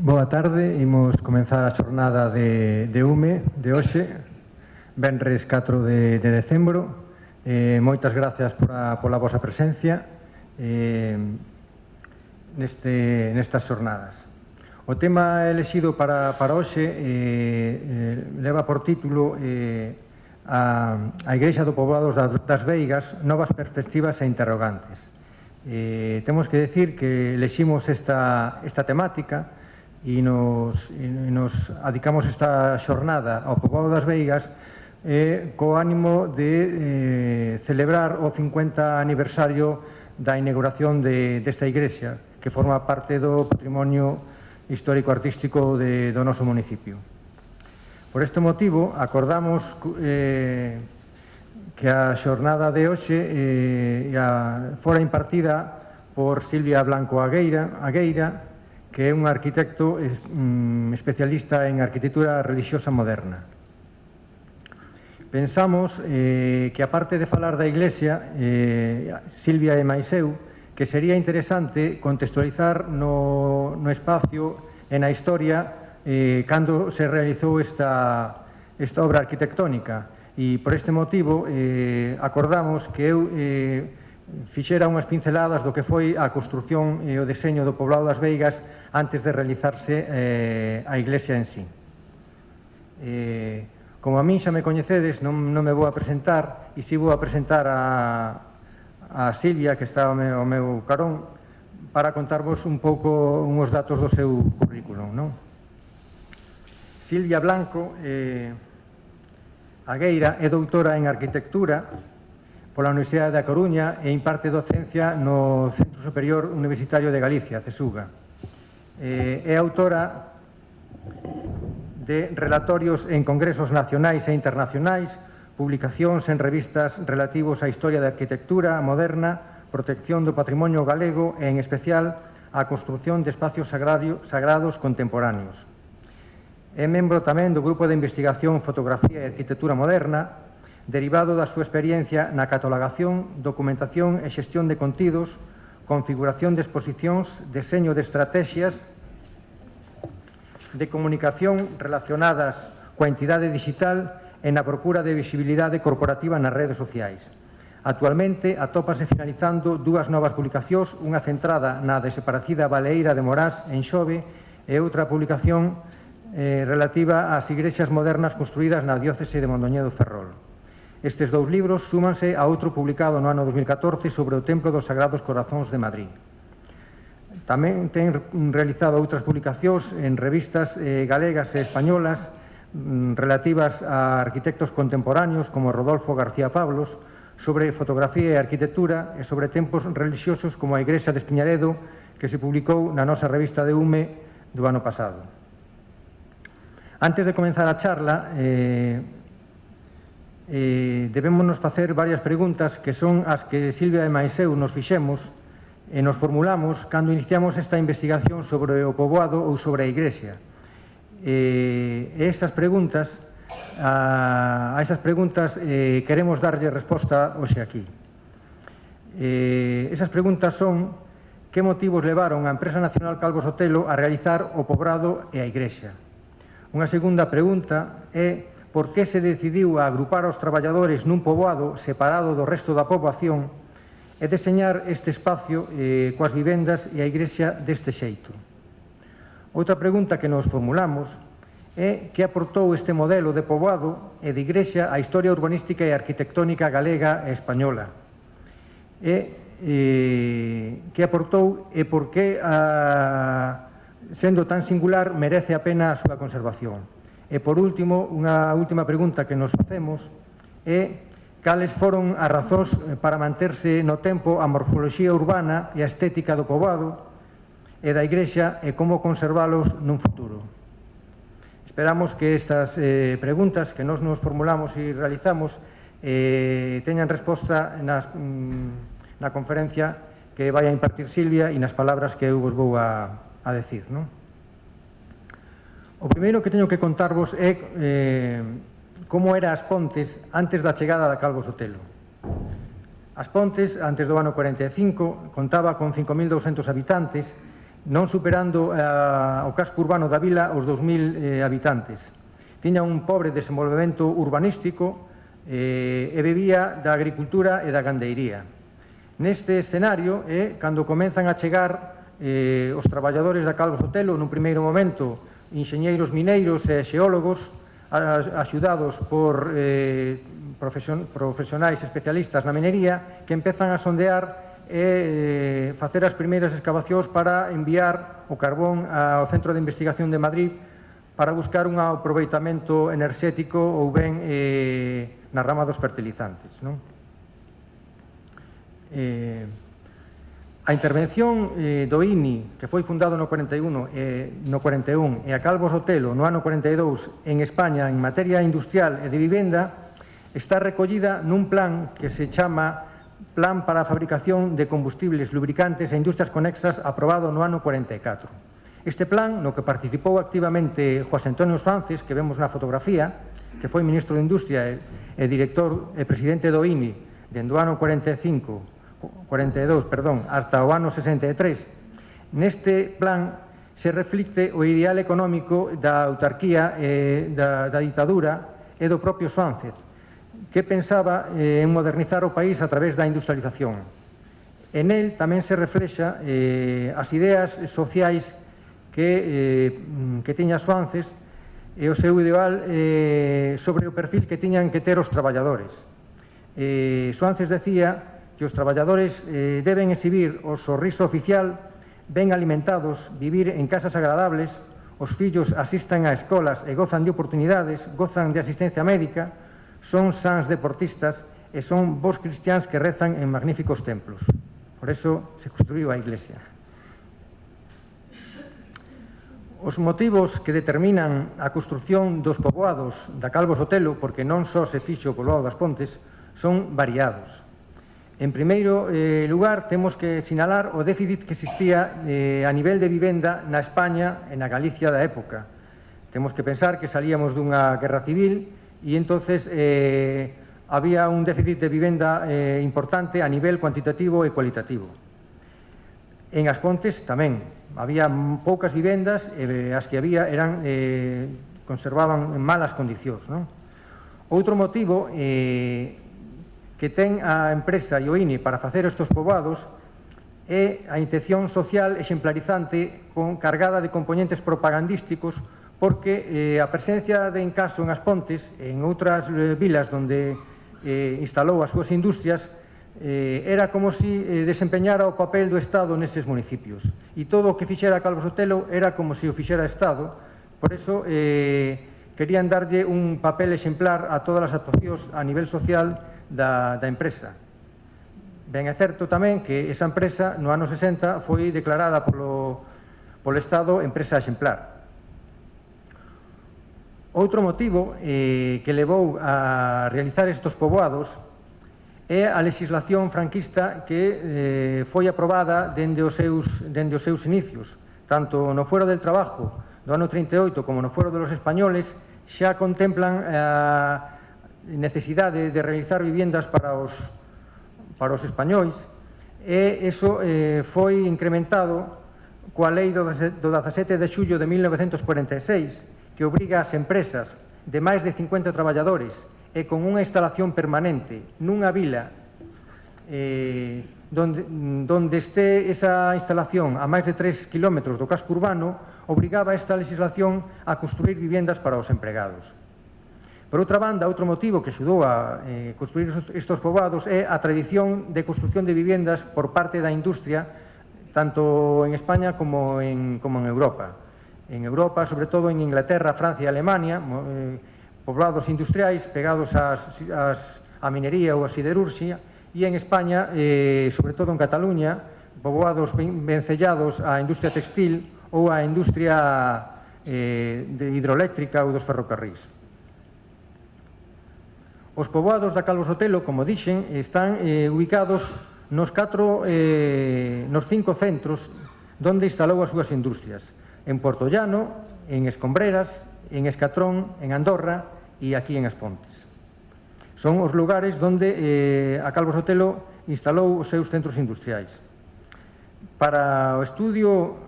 Boa tarde, imos comenzar a xornada de UME de hoxe, venres 4 de decembro. Moitas gracias pola vosa presencia nestas xornadas. O tema elexido para hoxe leva por título a Igrexa do Poboado das Veigas, novas perspectivas e interrogantes. Temos que decir que eleximos esta temática e nos adicamos esta xornada ao Poboado das Veigas co ánimo de celebrar o 50 aniversario da inauguración desta igrexa, que forma parte do patrimonio histórico-artístico do noso municipio. Por este motivo, acordamos que a xornada de hoxe fora impartida por Silvia Blanco Agueira, que é un arquitecto especialista en arquitectura religiosa moderna. Pensamos que, aparte de falar da Iglesia, Silvia e mais eu, que sería interesante contextualizar no espacio e na historia cando se realizou esta obra arquitectónica. E, por este motivo, acordamos que eu fixera unhas pinceladas do que foi a construción e o deseño do Poboado das Veigas antes de realizarse a iglesia en sí. Como a min xa me coñecedes, non me vou a presentar, e si vou a presentar a Silvia, que está ao meu carón, para contarvos un pouco uns datos do seu currículum, non? Silvia Blanco Agueira é doutora en arquitectura pola Universidade da Coruña e imparte docencia no Centro Superior Universitario de Galicia, CESUGA. É autora de relatorios en congresos nacionais e internacionais, publicacións en revistas relativos á historia da arquitectura moderna, protección do patrimonio galego e, en especial, a construción de espacios sagrados contemporáneos. É membro tamén do Grupo de Investigación Fotografía e Arquitectura Moderna, derivado da súa experiencia na catalogación, documentación e xestión de contidos, configuración de exposicións, deseño de estrategias de comunicación relacionadas coa entidade digital e na procura de visibilidade corporativa nas redes sociais. Actualmente atópase finalizando dúas novas publicacións, unha centrada na desaparecida Baleira de Morás en Xove e outra publicación relativa ás igrexas modernas construídas na diócese de Mondoñedo Ferrol. Estes dous libros súmanse a outro publicado no ano 2014 sobre o Templo dos Sagrados Corazóns de Madrid. Tamén ten realizado outras publicacións en revistas galegas e españolas relativas a arquitectos contemporáneos como Rodolfo García Pablos, sobre fotografía e arquitectura e sobre tempos religiosos como a Igrexa de Espiñaredo, que se publicou na nosa revista de UME do ano pasado. Antes de comenzar a charla, debémonos facer varias preguntas que son as que Silvia e máis eu nos fixemos e nos formulamos cando iniciamos esta investigación sobre o poboado ou sobre a Igrexa. Estas preguntas, a esas preguntas queremos darlle resposta hoxe aquí. Esas preguntas son: que motivos levaron a Empresa Nacional Calvo Sotelo a realizar o pobrado e a Igrexa? Unha segunda pregunta é: por que se decidiu a agrupar aos traballadores nun poboado separado do resto da poboación e deseñar este espacio coas vivendas e a igrexa deste xeito? Outra pregunta que nos formulamos é: que aportou este modelo de poboado e de igrexa á historia urbanística e arquitectónica galega e española? Que aportou e por que, sendo tan singular, merece a pena a súa conservación? E, por último, unha última pregunta que nos facemos é: cales foron as razóns para manterse no tempo a morfoloxía urbana e a estética do poboado e da igrexa e como conservalos nun futuro? Esperamos que estas preguntas que nos formulamos e realizamos teñan resposta na conferencia que vai a impartir Silvia e nas palabras que eu vos vou a decir, non? O primeiro que teño que contarvos é como eran as Pontes antes da chegada da Calvo Sotelo. As Pontes, antes do ano 45, contaba con 5.200 habitantes non superando o casco urbano da vila os 2.000 habitantes. Tiña un pobre desenvolvemento urbanístico e vivía da agricultura e da gandeiría. Neste escenario é cando comenzan a chegar os traballadores da Calvo Sotelo, nun primeiro momento enxeñeiros mineiros e xeólogos, axudados por profesionais especialistas na minería, que empezan a sondear e facer as primeiras excavacións para enviar o carbón ao Centro de Investigación de Madrid para buscar un aproveitamento enerxético ou ben na rama dos fertilizantes. A intervención do INI, que foi fundado no 41 e a Calvo Sotelo no ano 42 en España en materia industrial e de vivenda, está recollida nun plan que se chama Plan para a Fabricación de Combustibles, Lubricantes e Industrias Conexas, aprobado no ano 44. Este plan, no que participou activamente José Antonio Suances, que vemos na fotografía, que foi ministro de Industria e director e presidente do INI dende o ano 42, hasta o ano 63. Neste plan se reflicte o ideal económico da autarquía e da ditadura e do propio Suances, que pensaba en modernizar o país a través da industrialización. En el tamén se reflexa as ideas sociais que tiña Suances e o seu ideal sobre o perfil que tiñan que ter os traballadores. Suances decía que os traballadores deben exhibir o sorriso oficial, ben alimentados, vivir en casas agradables, os fillos asistan a escolas e gozan de oportunidades, gozan de asistencia médica, son sans deportistas e son bons cristiáns que rezan en magníficos templos. Por eso se construiu a iglesia. Os motivos que determinan a construción dos poboados da Calvo Sotelo, porque non só se fixo o poboado das Pontes, son variados. En primeiro lugar, temos que sinalar o déficit que existía a nivel de vivenda na España e na Galicia da época. Temos que pensar que salíamos dunha guerra civil e entonces había un déficit de vivenda importante a nivel cuantitativo e cualitativo. En As Pontes tamén había poucas vivendas e as que había conservaban en malas condicións. Outro motivo que ten a empresa e o INI para facer estes poboados é a intención social exemplarizante cargada de componentes propagandísticos, porque a presencia de Encaso en As Pontes e en outras vilas onde instalou as súas industrias era como si desempeñara o papel do Estado neses municipios. E todo o que fixera Calvo Sotelo era como se o fixera Estado. Por eso querían darlle un papel exemplar a todas as actuacións a nivel social da empresa. Ben é certo tamén que esa empresa no ano 60 foi declarada polo Estado empresa exemplar. Outro motivo que levou a realizar estes poboados é a legislación franquista que foi aprobada dende os seus inicios. Tanto no Fuero del Trabajo do ano 38 como no Fuero de los Españoles xa contemplan a necesidade de realizar viviendas para os españois, e iso foi incrementado coa lei do 17 de xullo de 1946, que obriga ás empresas de máis de 50 traballadores e con unha instalación permanente nunha vila donde este esa instalación a máis de 3 kilómetros do casco urbano, obrigaba esta legislación a construir vivendas para os empregados. Por outra banda, outro motivo que axudou a construir estes poboados é a tradición de construción de vivendas por parte da industria, tanto en España como en Europa. En Europa, sobre todo en Inglaterra, Francia e Alemania, poblados industriais pegados á minería ou á siderurxia, e en España, sobre todo en Cataluña, poboados vencellados á industria textil ou á industria hidroeléctrica ou dos ferrocarrís. Os poboados da Calvo Sotelo, como dixen, están ubicados nos 5 centros onde instalou as súas industrias: en Portollano, en Escombreras, en Escatrón, en Andorra e aquí en As Pontes. Son os lugares onde a Calvo Sotelo instalou os seus centros industriais. Para o estudio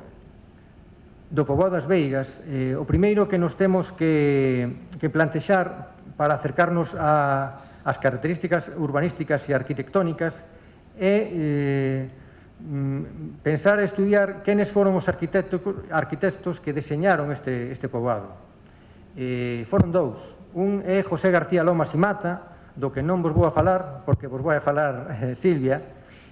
do poboado das Veigas, o primeiro que nos temos que plantexar para acercarnos ás características urbanísticas e arquitectónicas é pensar e estudiar quenes foron os arquitectos que deseñaron este poboado. Foron dous. Un é José García Lomas y Mata, do que non vos vou a falar, porque vos vou a falar Silvia,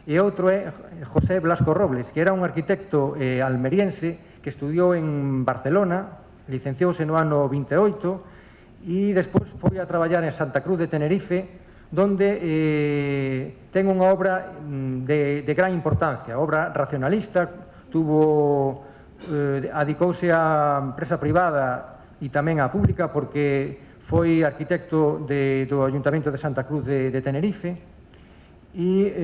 e outro é José Blasco Robles, que era un arquitecto almeriense que estudiou en Barcelona, licenciouse no ano 28 e despois foi a traballar en Santa Cruz de Tenerife, donde ten unha obra de gran importancia, obra racionalista, adicouse á empresa privada e tamén á pública, porque foi arquitecto do Ayuntamento de Santa Cruz de Tenerife, e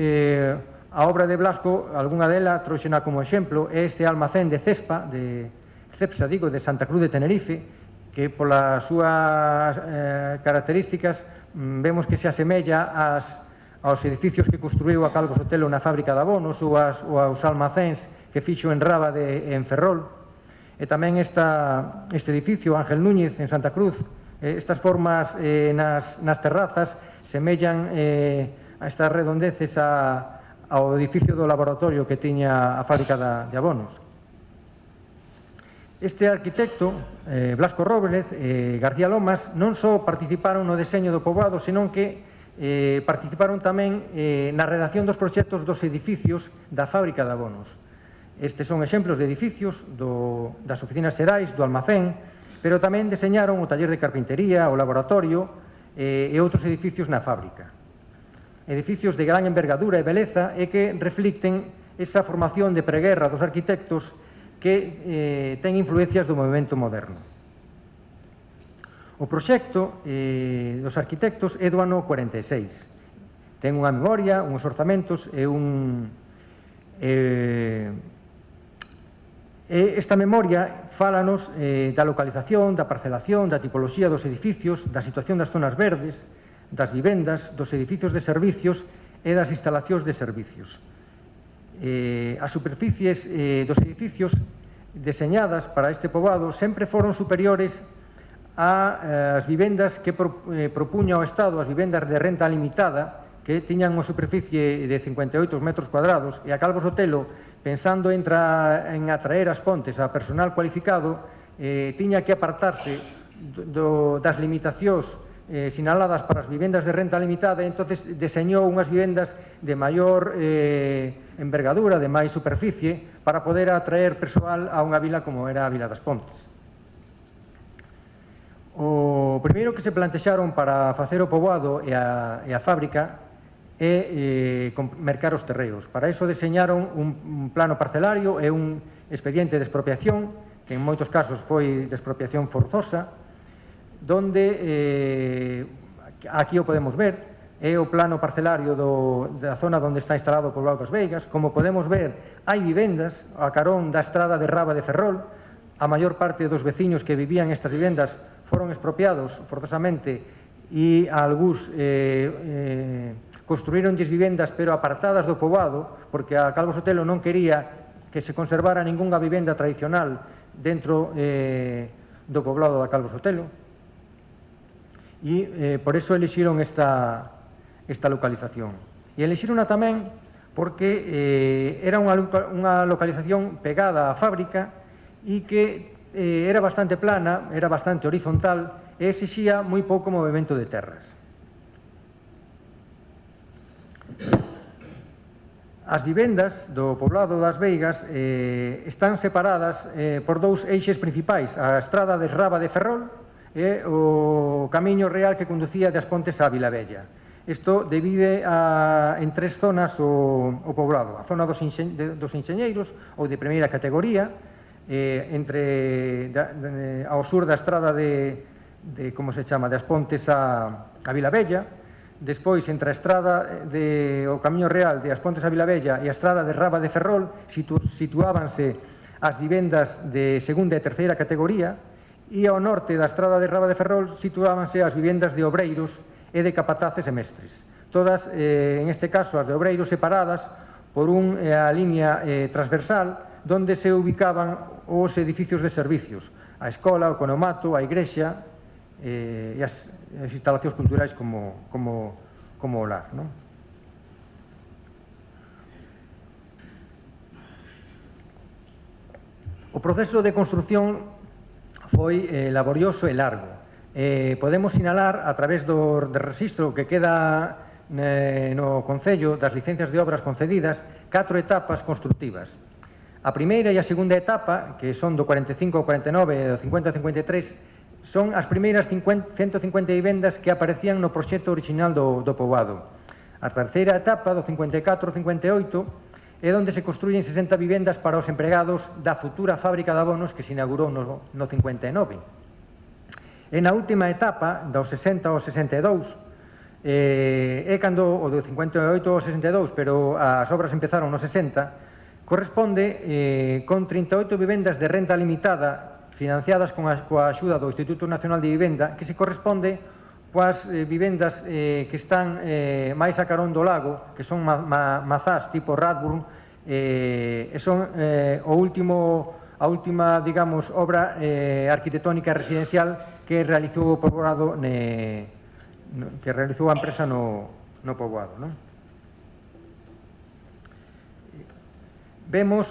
a obra de Blasco, algunha dela, trouxena como exemplo, é este almacén de Cepsa, de Santa Cruz de Tenerife, que polas súas características vemos que se asemella aos edificios que construiu a Calvo Sotelo na fábrica de abonos ou aos almacéns que fixo en Rábade e en Ferrol. E tamén este edificio, Ángel Núñez, en Santa Cruz, estas formas nas terrazas semellan a estas redondeces ao edificio do laboratorio que tiña a fábrica de abonos. Este arquitecto, Blasco Robles e García Lomas, non só participaron no deseño do poboado, senón que participaron tamén na redacción dos proxectos dos edificios da fábrica de abonos. Estes son exemplos de edificios das oficinas xerais, do almacén, pero tamén deseñaron o taller de carpintería, o laboratorio e outros edificios na fábrica. Edificios de gran envergadura e beleza e que reflicten esa formación de preguerra dos arquitectos que ten influencias do movimento moderno. O proxecto dos arquitectos é do ano 46. Ten unha memoria, uns orzamentos e esta memoria fálanos da localización, da parcelación, da tipoloxía dos edificios, da situación das zonas verdes, das vivendas, dos edificios de servicios e das instalacións de servicios. As superficies dos edificios deseñadas para este poboado sempre foron superiores ás vivendas que propuña o Estado, as vivendas de renta limitada, que tiñan unha superficie de 58 metros cuadrados, e a Calvo Sotelo, pensando en atraer as Pontes a personal cualificado, tiña que apartarse das limitacións sinaladas para as vivendas de renta limitada, e entonces deseñou unhas vivendas de maior envergadura, de máis superficie, para poder atraer persoal a unha vila como era a Vila das Pontes. O primeiro que se plantexaron para facer o poboado e a fábrica é mercar os terreos. Para iso deseñaron un plano parcelario e un expediente de expropiación, que en moitos casos foi de expropiación forzosa, donde, aquí o podemos ver, é o plano parcelario da zona onde está instalado o poboado das Veigas. Como podemos ver, hai vivendas a carón da estrada de Raba de Ferrol. A maior parte dos veciños que vivían estas vivendas foron expropiados forzosamente e algúns construíronlles vivendas pero apartadas do poboado, porque a Calvo Sotelo non quería que se conservara ningunha vivenda tradicional dentro do poboado da Calvo Sotelo, e por iso elixiron esta localización. E elixirona tamén porque era unha localización pegada á fábrica e que era bastante plana, era bastante horizontal e exixía moi pouco movimento de terras. As vivendas do poboado das Veigas están separadas por dous eixes principais, a estrada de Raba de Ferrol e o camiño real que conducía das Pontes á Vilavella. Isto divide en tres zonas o poboado: a zona dos enxeñeiros ou de primeira categoría, ao sur da estrada de como se chama, das Pontes a Vilavella. Despois, entre a estrada o camiño real de As Pontes a Vilavella e a estrada de Raba de Ferrol, situábanse as vivendas de segunda e terceira categoría, e ao norte da estrada de Raba de Ferrol situábanse as vivendas de obreiros e de capataces e mestres. Todas, en este caso, as de obreiros separadas por unha liña transversal donde se ubicaban os edificios de servicios, a escola, o economato, a igrexa e as instalacións culturais como o lar. O proceso de construción foi laborioso e largo. Podemos sinalar, a través do rexistro que queda no Concello das licencias de obras concedidas, 4 etapas constructivas. A primeira e a segunda etapa, que son do 45 ao 49 e do 50 ao 53, son as primeiras 150 vivendas que aparecían no proxecto original do poboado. A terceira etapa, do 54 ao 58, é onde se construyen 60 vivendas para os empregados da futura fábrica de abonos que se inaugurou no 59. E na última etapa, do 60 ao 62, é cando o do 58 ao 62, pero as obras empezaron no 60, corresponde con 38 vivendas de renta limitada financiadas coa axuda do Instituto Nacional de Vivenda, que se corresponde coas vivendas que están máis a carón do lago, que son mazás tipo Radburn, e son a última, digamos, obra arquitectónica residencial que realizou o poboado que realizou a empresa no poboado. Vemos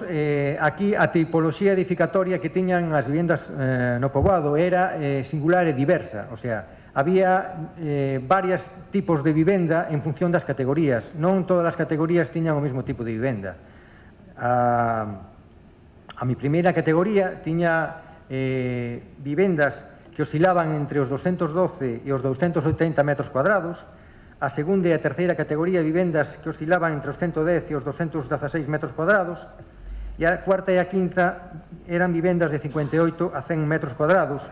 aquí a tipoloxía edificatoria que tiñan as vivendas no poboado. Era singular e diversa, o sea, había varios tipos de vivenda en función das categorías. Non todas as categorías tiñan o mesmo tipo de vivenda. A mi primeira categoría tiña vivendas que oscilaban entre os 212 e os 280 metros cuadrados. A segunda e a terceira categoría, vivendas que oscilaban entre os 110 e os 216 metros cuadrados. E a cuarta e a quinta eran vivendas de 58 a 100 metros cuadrados.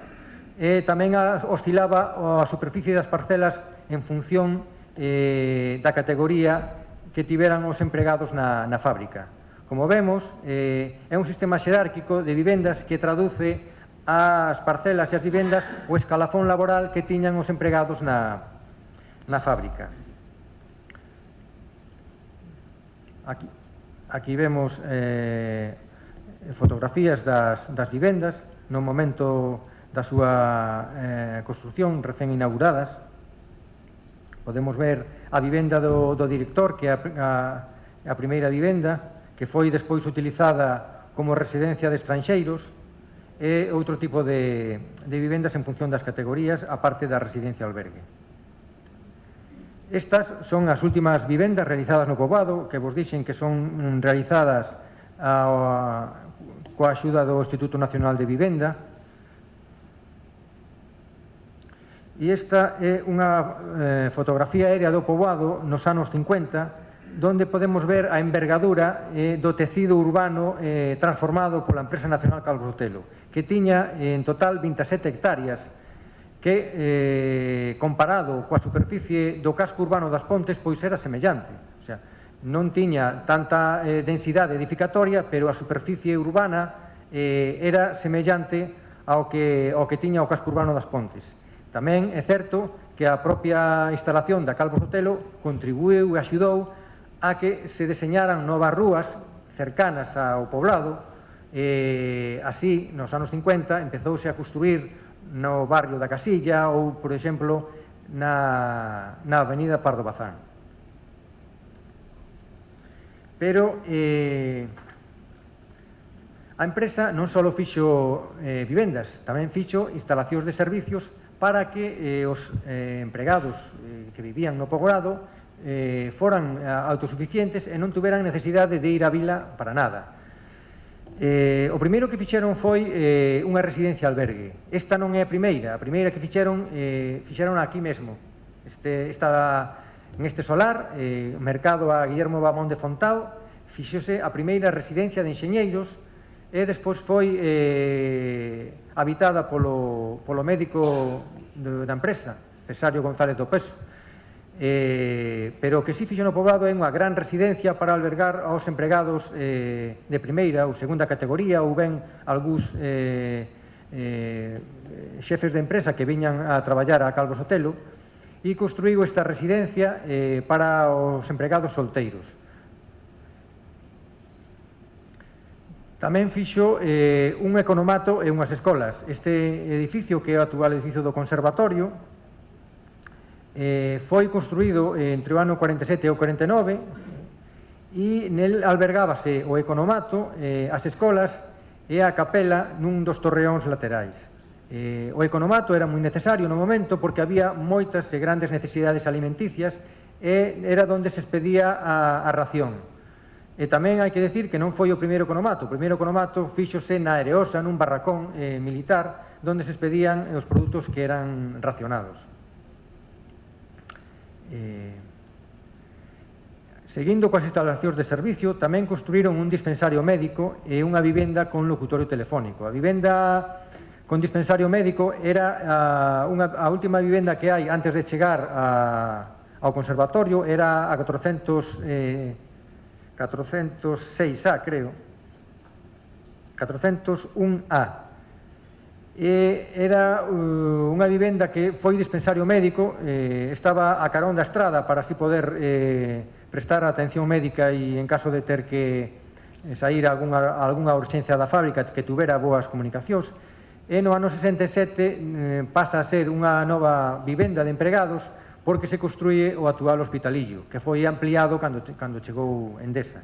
E tamén oscilaba a superficie das parcelas en función da categoría que tiveran os empregados na fábrica. Como vemos, é un sistema xerárquico de vivendas que traduce as parcelas e as vivendas o escalafón laboral que tiñan os empregados na fábrica. Aquí vemos fotografías das vivendas no momento da súa construción recén inauguradas. Podemos ver a vivenda do director, que é a primeira vivenda, que foi despois utilizada como residencia de estranxeiros, e outro tipo de vivendas en función das categorías, aparte da residencia albergue. Estas son as últimas vivendas realizadas no poboado, que vos dixen que son realizadas coa axuda do Instituto Nacional de Vivenda. E esta é unha fotografía aérea do poboado nos anos 50, donde podemos ver a envergadura do tecido urbano transformado pola Empresa Nacional Calvo Sotelo, que tiña en total 27 hectáreas, que comparado coa superficie do casco urbano das Pontes, pois era semellante. O sea, non tiña tanta densidade edificatoria, pero a superficie urbana era semellante ao que tiña o casco urbano das Pontes. Tamén é certo que a propia instalación da Calvo Sotelo contribuiu e axudou a que se deseñaran novas rúas cercanas ao poblado. Así, nos anos 50, empezouse a construir no barrio da Casilla ou, por exemplo, na avenida Pardo Bazán. Pero a empresa non só fixo vivendas, tamén fixo instalacións de servicios para que os empregados que vivían no poboado foran autosuficientes e non tuveran necesidade de ir á vila para nada. O primeiro que fixeron foi unha residencia albergue. Esta non é a primeira que fixeron aquí mesmo. En este solar, mercado a Guillermo Bamón de Fontao, fixose a primeira residencia de enxeñeiros e despois foi habitada polo médico da empresa, Cesario González do Peso. Pero o que si fixo no poboado é unha gran residencia para albergar aos empregados de primeira ou segunda categoría, ou ben algúns xefes de empresa que viñan a traballar a Calvo Sotelo, e construíu esta residencia para os empregados solteiros. Tamén fixo un economato e unhas escolas. Este edificio, que é o actual edificio do Conservatorio, foi construído entre o ano 47 e o 49 e nel albergábase o economato, as escolas e a capela nun dos torreóns laterais. O economato era moi necesario no momento porque había moitas e grandes necesidades alimenticias e era onde se expedía a ración. E tamén hai que decir que non foi o primeiro economato. O primeiro economato fíxose na Areosa, nun barracón militar, onde se expedían os produtos que eran racionados. Seguindo coas instalacións de servicio, tamén construíron un dispensario médico e unha vivenda con locutorio telefónico. A vivenda con dispensario médico era a última vivenda que hai antes de chegar ao conservatorio, era a 406A, creo. 401A. Era unha vivenda que foi dispensario médico, estaba a carón da estrada para así poder prestar atención médica e en caso de ter que sair a algunha urxencia da fábrica que tuvera boas comunicacións. E no ano 67 pasa a ser unha nova vivenda de empregados porque se construye o actual hospitalillo, que foi ampliado cando chegou Endesa.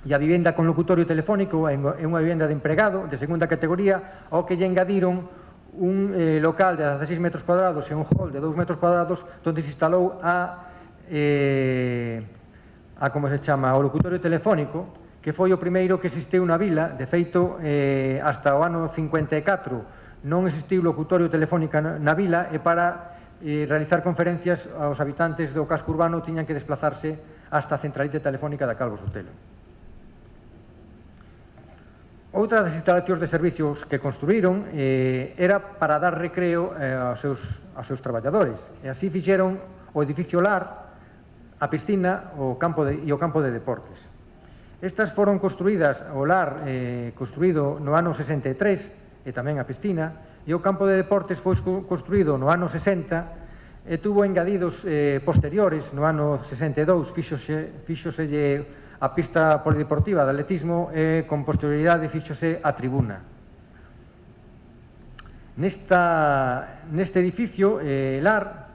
E a vivenda con locutorio telefónico é unha vivenda de empregado de segunda categoría ao que lle engadiron un local de 16 metros cuadrados e un hall de 2 metros cuadrados onde se instalou como se chama, o locutorio telefónico, que foi o primeiro que existiu na vila. De feito, hasta o ano 54 non existiu locutorio telefónico na vila e para realizar conferencias aos habitantes do casco urbano tiñan que desplazarse hasta a centralita telefónica da Calvo Sotelo. Outra das instalacións de servicios que construíron era para dar recreo aos seus traballadores, e así fixeron o edificio lar, a piscina e o campo de deportes. Estas foron construídas, o lar construído no ano 63 e tamén a piscina, e o campo de deportes foi construído no ano 60 e tuvo engadidos posteriores. No ano 62 fíxoselle a pista polideportiva de atletismo e con posterioridade fíxose a tribuna. Neste edificio, lar,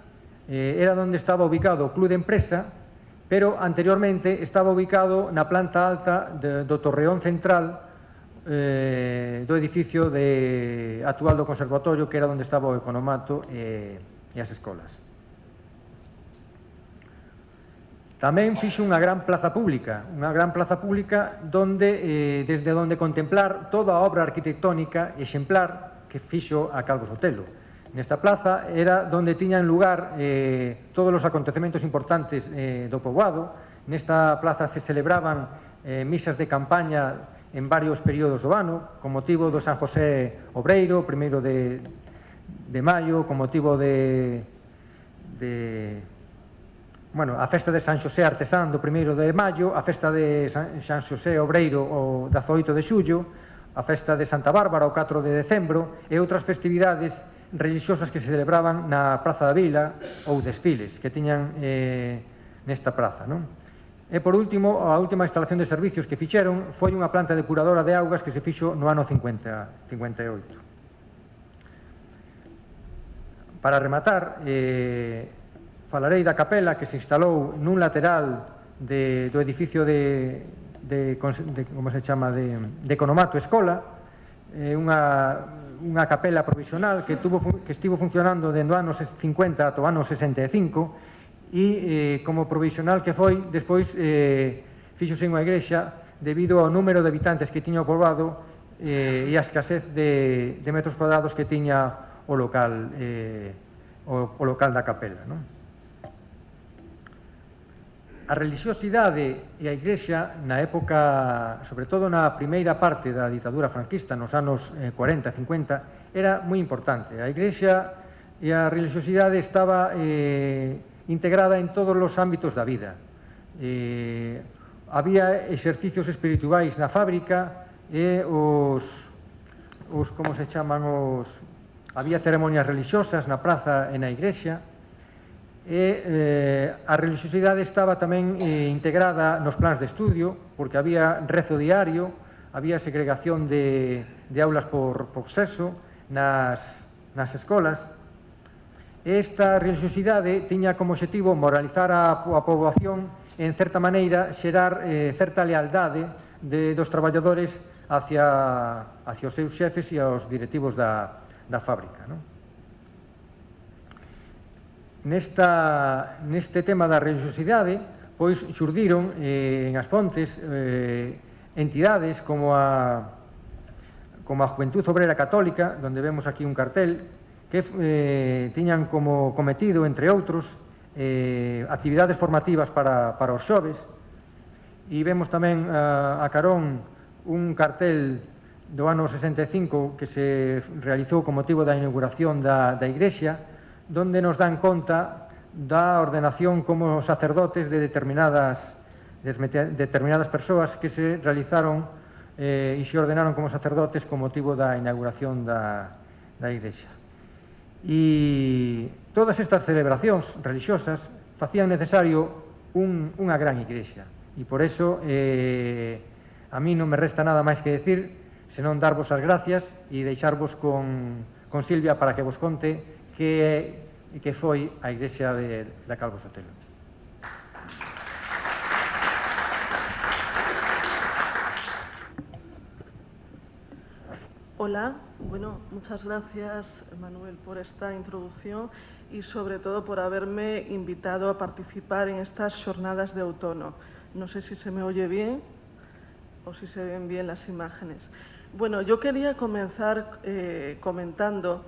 era onde estaba ubicado o Club de Empresa, pero anteriormente estaba ubicado na planta alta do torreón central do edificio actual do conservatorio, que era onde estaba o economato e as escolas. Tamén fixo unha gran plaza pública desde onde contemplar toda a obra arquitectónica exemplar que fixo a Calvo Sotelo. Nesta plaza era onde tiñan lugar todos os acontecementos importantes do poboado. Nesta plaza se celebraban misas de campaña en varios períodos do ano, con motivo do San José Obreiro, o 1º de maio, con motivo a festa de San Xosé Artesán do 1º de maio, a festa de San Xosé Obreiro o 18 de xullo, a festa de Santa Bárbara o 4 de decembro e outras festividades religiosas que se celebraban na Praza da Vila ou desfiles que tiñan nesta praza, non? E, por último, a última instalación de servicios que fixeron foi unha planta depuradora de augas que se fixo no ano 58. Para rematar, falarei da capela que se instalou nun lateral do edificio de economato escola, unha capela provisional que estivo funcionando dende o ano 50 ata o ano 65 e como provisional que foi, despois fíxose unha igrexa debido ao número de habitantes que tiña o poboado e a escasez de metros cuadrados que tiña o local da capela, non? A religiosidade e a igrexa na época, sobre todo na primeira parte da ditadura franquista, nos anos 40 e 50, era moi importante. A igrexa e a religiosidade estaba integrada en todos os ámbitos da vida. Había exercicios espirituais na fábrica e había ceremonias religiosas na praza e na igrexa. E a religiosidade estaba tamén integrada nos plans de estudio, porque había rezo diario, había segregación de aulas por sexo nas escolas. Esta religiosidade tiña como objetivo moralizar a poboación e, en certa maneira, xerar certa lealdade dos traballadores hacia os seus xefes e aos directivos da fábrica. Neste tema da religiosidade, pois xurdiron en As Pontes entidades como a Juventud Obrera Católica, onde vemos aquí un cartel, que tiñan como cometido, entre outros, actividades formativas para os xoves, e vemos tamén a carón un cartel do ano 65 que se realizou con motivo da inauguración da igrexa, donde nos dan conta da ordenación como sacerdotes de determinadas persoas que se realizaron e se ordenaron como sacerdotes con motivo da inauguración da igrexa. E todas estas celebracións religiosas facían necesario unha gran igrexa, e por eso a mí non me resta nada máis que decir senón darvos as gracias e deixarvos con Silvia para que vos conte que foi a igrexa da Calvo Sotelo. Hola, bueno, muchas gracias, Manuel, por esta introducción y sobre todo por haberme invitado a participar en estas jornadas de outono. No sé si se me oye bien o si se ven bien las imágenes. Bueno, yo quería comenzar comentando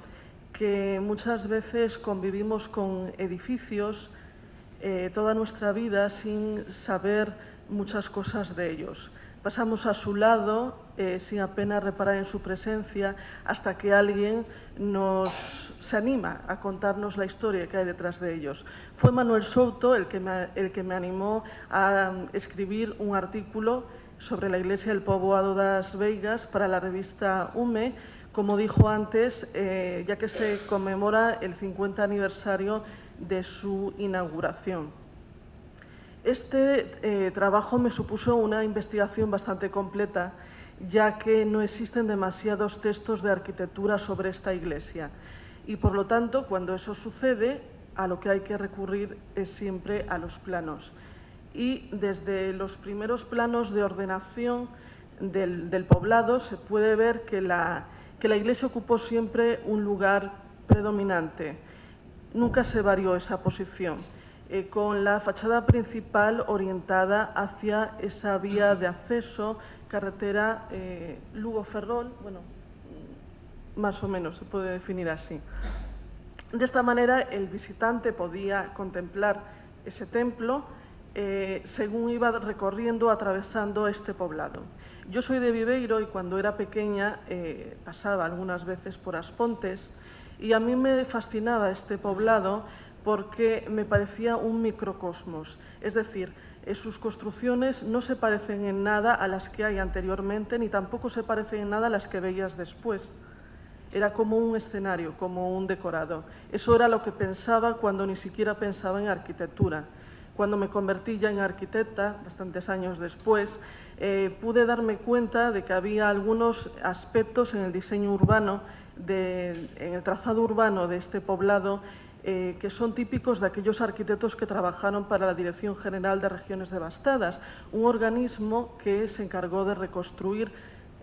que muchas veces convivimos con edificios toda nuestra vida sin saber muchas cosas de ellos. Pasamos a su lado sin apenas reparar en su presencia hasta que alguien se anima a contarnos la historia que hay detrás de ellos. Fue Manuel Souto el que me animó a escribir un artículo sobre la iglesia del Poboado das Veigas para la revista UME, como dijo antes, ya que se conmemora el 50 aniversario de su inauguración. Este trabajo me supuso una investigación bastante completa, ya que no existen demasiados textos de arquitectura sobre esta iglesia. Y, por lo tanto, cuando eso sucede, a lo que hay que recurrir es siempre a los planos. Y desde los primeros planos de ordenación del poblado se puede ver que la iglesia ocupó siempre un lugar predominante. Nunca se varió esa posición, con la fachada principal orientada hacia esa vía de acceso, carretera Lugo-Ferrol, bueno, más o menos se puede definir así. De esta manera, el visitante podía contemplar ese templo según iba recorriendo, atravesando este poblado. Yo soy de Viveiro y cuando era pequeña pasaba algunas veces por As Pontes y a mí me fascinaba este poblado porque me parecía un microcosmos, es decir, sus construcciones no se parecen en nada a las que hay anteriormente ni tampoco se parecen en nada a las que veías después. Era como un escenario, como un decorado. Eso era lo que pensaba cuando ni siquiera pensaba en arquitectura. Cuando me convertí ya en arquitecta, bastantes años después, pude darme cuenta de que había algunos aspectos en el diseño urbano, en el trazado urbano de este poblado, que son típicos de aquellos arquitectos que trabajaron para la Dirección General de Regiones Devastadas, un organismo que se encargó de reconstruir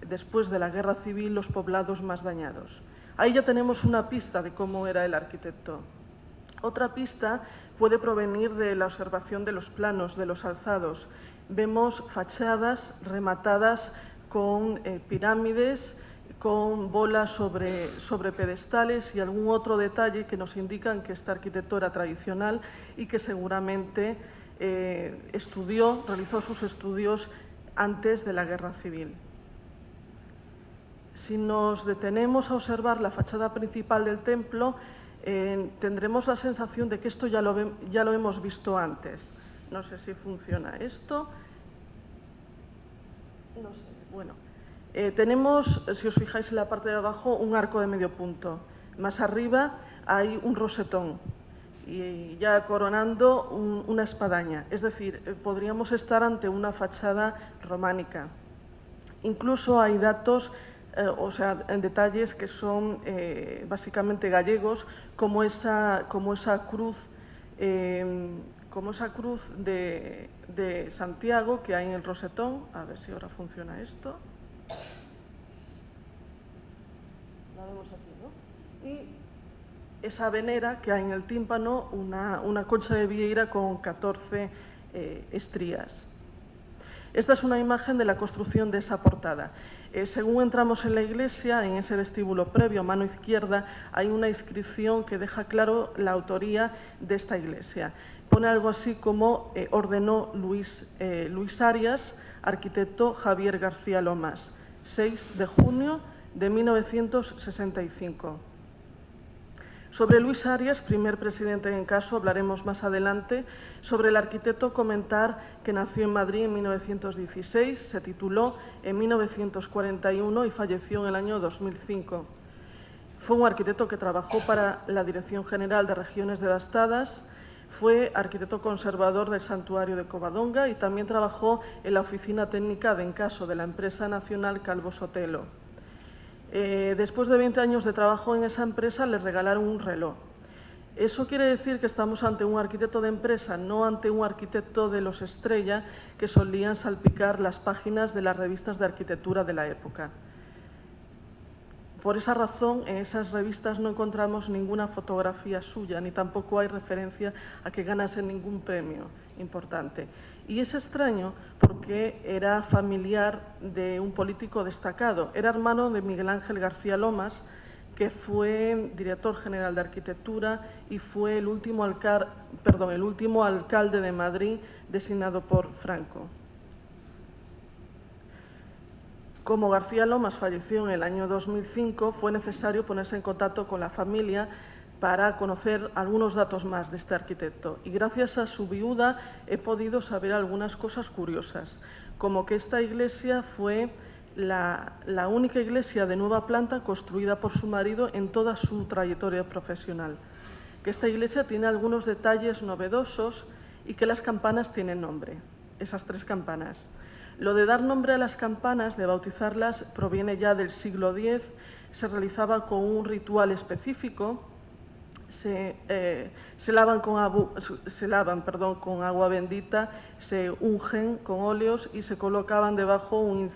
después de la Guerra Civil los poblados más dañados. Ahí ya tenemos una pista de cómo era el arquitecto. Otra pista puede provenir de la observación de los planos, de los alzados. Vemos fachadas rematadas con pirámides, con bolas sobre pedestales y algún otro detalle que nos indican que esta arquitectura tradicional y que seguramente realizó sus estudios antes de la Guerra Civil. Si nos detenemos a observar la fachada principal del templo, tendremos la sensación de que esto ya lo hemos visto antes. No sé si funciona esto. No sé, bueno. Tenemos, si os fijáis en la parte de abajo, un arco de medio punto. Más arriba hay un rosetón y ya coronando una espadaña. Es decir, podríamos estar ante una fachada románica. Incluso hay datos, en detalles que son básicamente gallegos, como esa cruz de Santiago que hay en el rosetón. A ver si ahora funciona esto. La vemos aquí, ¿no? Y esa venera que hay en el tímpano, una concha de vieira con 14 estrías. Esta es una imagen de la construcción de esa portada. Según entramos en la iglesia, en ese vestíbulo previo, a mano izquierda, hay una inscripción que deja claro la autoría de esta iglesia. Pone algo así como ordenó Luis Arias, arquitecto Javier García Lomas, 6 de junio de 1965. Sobre Luis Arias, primer presidente en caso, hablaremos más adelante. Sobre el arquitecto, comentar que nació en Madrid en 1916, se tituló en 1941 y falleció en el año 2005. Fue un arquitecto que trabajó para la Dirección General de Regiones Devastadas, fue arquitecto conservador del Santuario de Covadonga y también trabajó en la oficina técnica de Encaso de la empresa nacional Calvo Sotelo. Después de 20 años de trabajo en esa empresa, le regalaron un reloj. Eso quiere decir que estamos ante un arquitecto de empresa, no ante un arquitecto de los estrella que solían salpicar las páginas de las revistas de arquitectura de la época. Por esa razón, en esas revistas no encontramos ninguna fotografía suya, ni tampoco hay referencia a que ganase ningún premio importante. Y es extraño porque era familiar de un político destacado. Era hermano de Miguel Ángel García Lomas, que fue director general de Arquitectura y fue el último alcalde de Madrid designado por Franco. Como García Lomas falleció en el año 2005, fue necesario ponerse en contacto con la familia para conocer algunos datos más de este arquitecto. Y gracias a su viuda he podido saber algunas cosas curiosas, como que esta iglesia fue la única iglesia de nueva planta construida por su marido en toda su trayectoria profesional, que esta iglesia tiene algunos detalles novedosos y que las campanas tienen nombre, esas 3 campanas. Lo de dar nombre a las campanas, de bautizarlas, proviene ya del siglo X, se realizaba con un ritual específico, se lavan con agua bendita, se ungen con óleos y se colocaban debajo un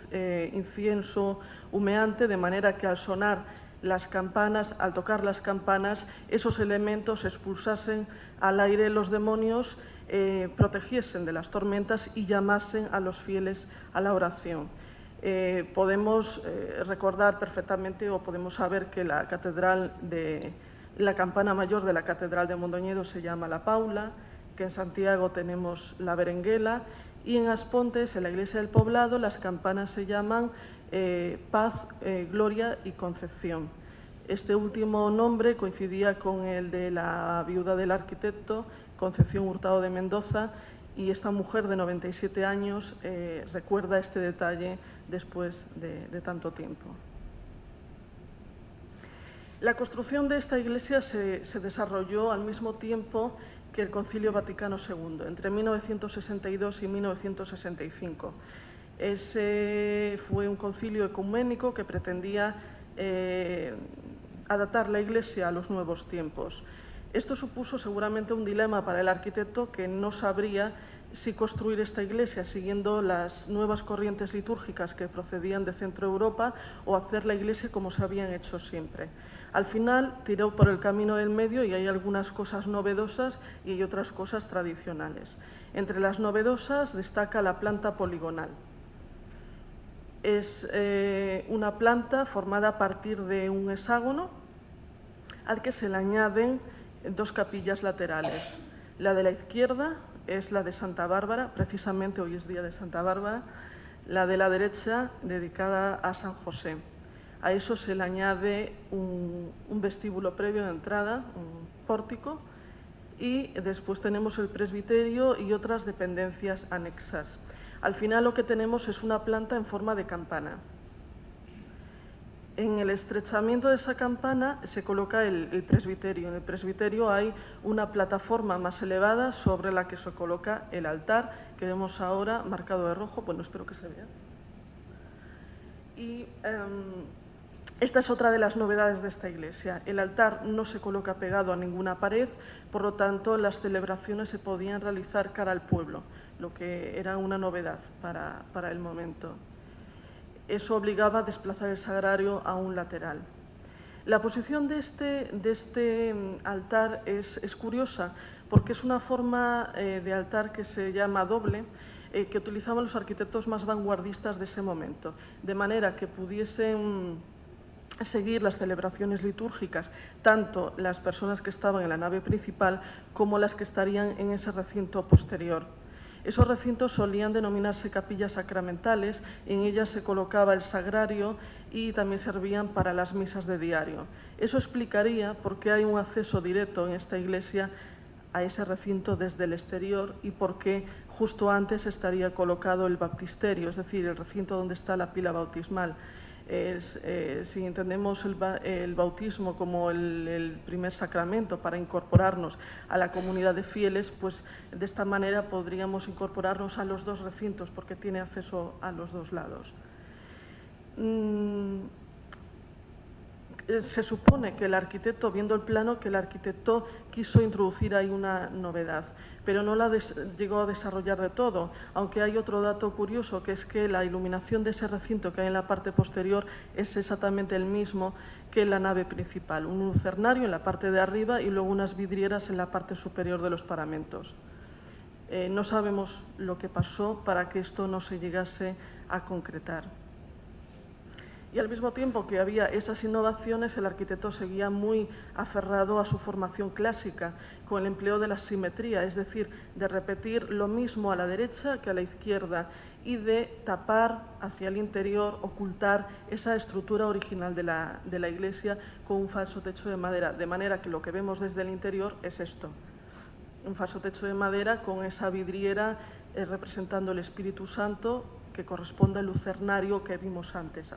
incienso humeante, de manera que al sonar las campanas, al tocar las campanas, esos elementos expulsasen al aire los demonios, protegiesen de las tormentas y llamasen a los fieles a la oración. Podemos recordar perfectamente o podemos saber que la campana mayor de la Catedral de Mondoñedo se llama la Paula, que en Santiago tenemos la Berenguela y en Aspontes, en la Iglesia del Poblado, las campanas se llaman Paz, Gloria y Concepción. Este último nombre coincidía con el de la viuda del arquitecto, Concepción Hurtado de Mendoza, y esta mujer de 97 años recuerda este detalle después de tanto tiempo. La construcción de esta iglesia se desarrolló al mismo tiempo que el Concilio Vaticano II, entre 1962 y 1965. Ese fue un concilio ecuménico que pretendía adaptar la iglesia a los nuevos tiempos. Esto supuso seguramente un dilema para el arquitecto, que no sabría si construir esta iglesia siguiendo las nuevas corrientes litúrgicas que procedían de Centro Europa o hacer la iglesia como se habían hecho siempre. Al final tiró por el camino del medio y hay algunas cosas novedosas y hay otras cosas tradicionales. Entre las novedosas destaca la planta poligonal. Es una planta formada a partir de un hexágono al que se le añaden 2 capillas laterales. La de la izquierda es la de Santa Bárbara, precisamente hoy es día de Santa Bárbara, la de la derecha dedicada a San José. A eso se le añade un vestíbulo previo de entrada, un pórtico, y después tenemos el presbiterio y otras dependencias anexas. Al final lo que tenemos es una planta en forma de campana. En el estrechamiento de esa campana se coloca el presbiterio. En el presbiterio hay una plataforma más elevada sobre la que se coloca el altar, que vemos ahora marcado de rojo. Bueno, espero que se vea. Y esta es otra de las novedades de esta iglesia. El altar no se coloca pegado a ninguna pared, por lo tanto, las celebraciones se podían realizar cara al pueblo, lo que era una novedad para el momento. Eso obligaba a desplazar el sagrario a un lateral. La posición de este altar es curiosa porque es una forma de altar que se llama doble, que utilizaban los arquitectos más vanguardistas de ese momento, de manera que pudiesen seguir las celebraciones litúrgicas, tanto las personas que estaban en la nave principal como las que estarían en ese recinto posterior. Esos recintos solían denominarse capillas sacramentales, en ellas se colocaba el sagrario y también servían para las misas de diario. Eso explicaría por qué hay un acceso directo en esta iglesia a ese recinto desde el exterior y por qué justo antes estaría colocado el baptisterio, es decir, el recinto donde está la pila bautismal. Si entendemos el bautismo como el primer sacramento para incorporarnos a la comunidad de fieles, pues de esta manera podríamos incorporarnos a los dos recintos porque tiene acceso a los dos lados. Se supone que el arquitecto, viendo el plano, que el arquitecto quiso introducir ahí una novedad, pero no la llegó a desarrollar de todo, aunque hay otro dato curioso, que es que la iluminación de ese recinto que hay en la parte posterior es exactamente el mismo que en la nave principal, un lucernario en la parte de arriba y luego unas vidrieras en la parte superior de los paramentos. No sabemos lo que pasó para que esto no se llegase a concretar. Y al mismo tiempo que había esas innovaciones, el arquitecto seguía muy aferrado a su formación clásica, con el empleo de la simetría, es decir, de repetir lo mismo a la derecha que a la izquierda y de tapar hacia el interior, ocultar esa estructura original de la iglesia con un falso techo de madera, de manera que lo que vemos desde el interior es esto, un falso techo de madera con esa vidriera representando el Espíritu Santo, que corresponde al lucernario que vimos antes,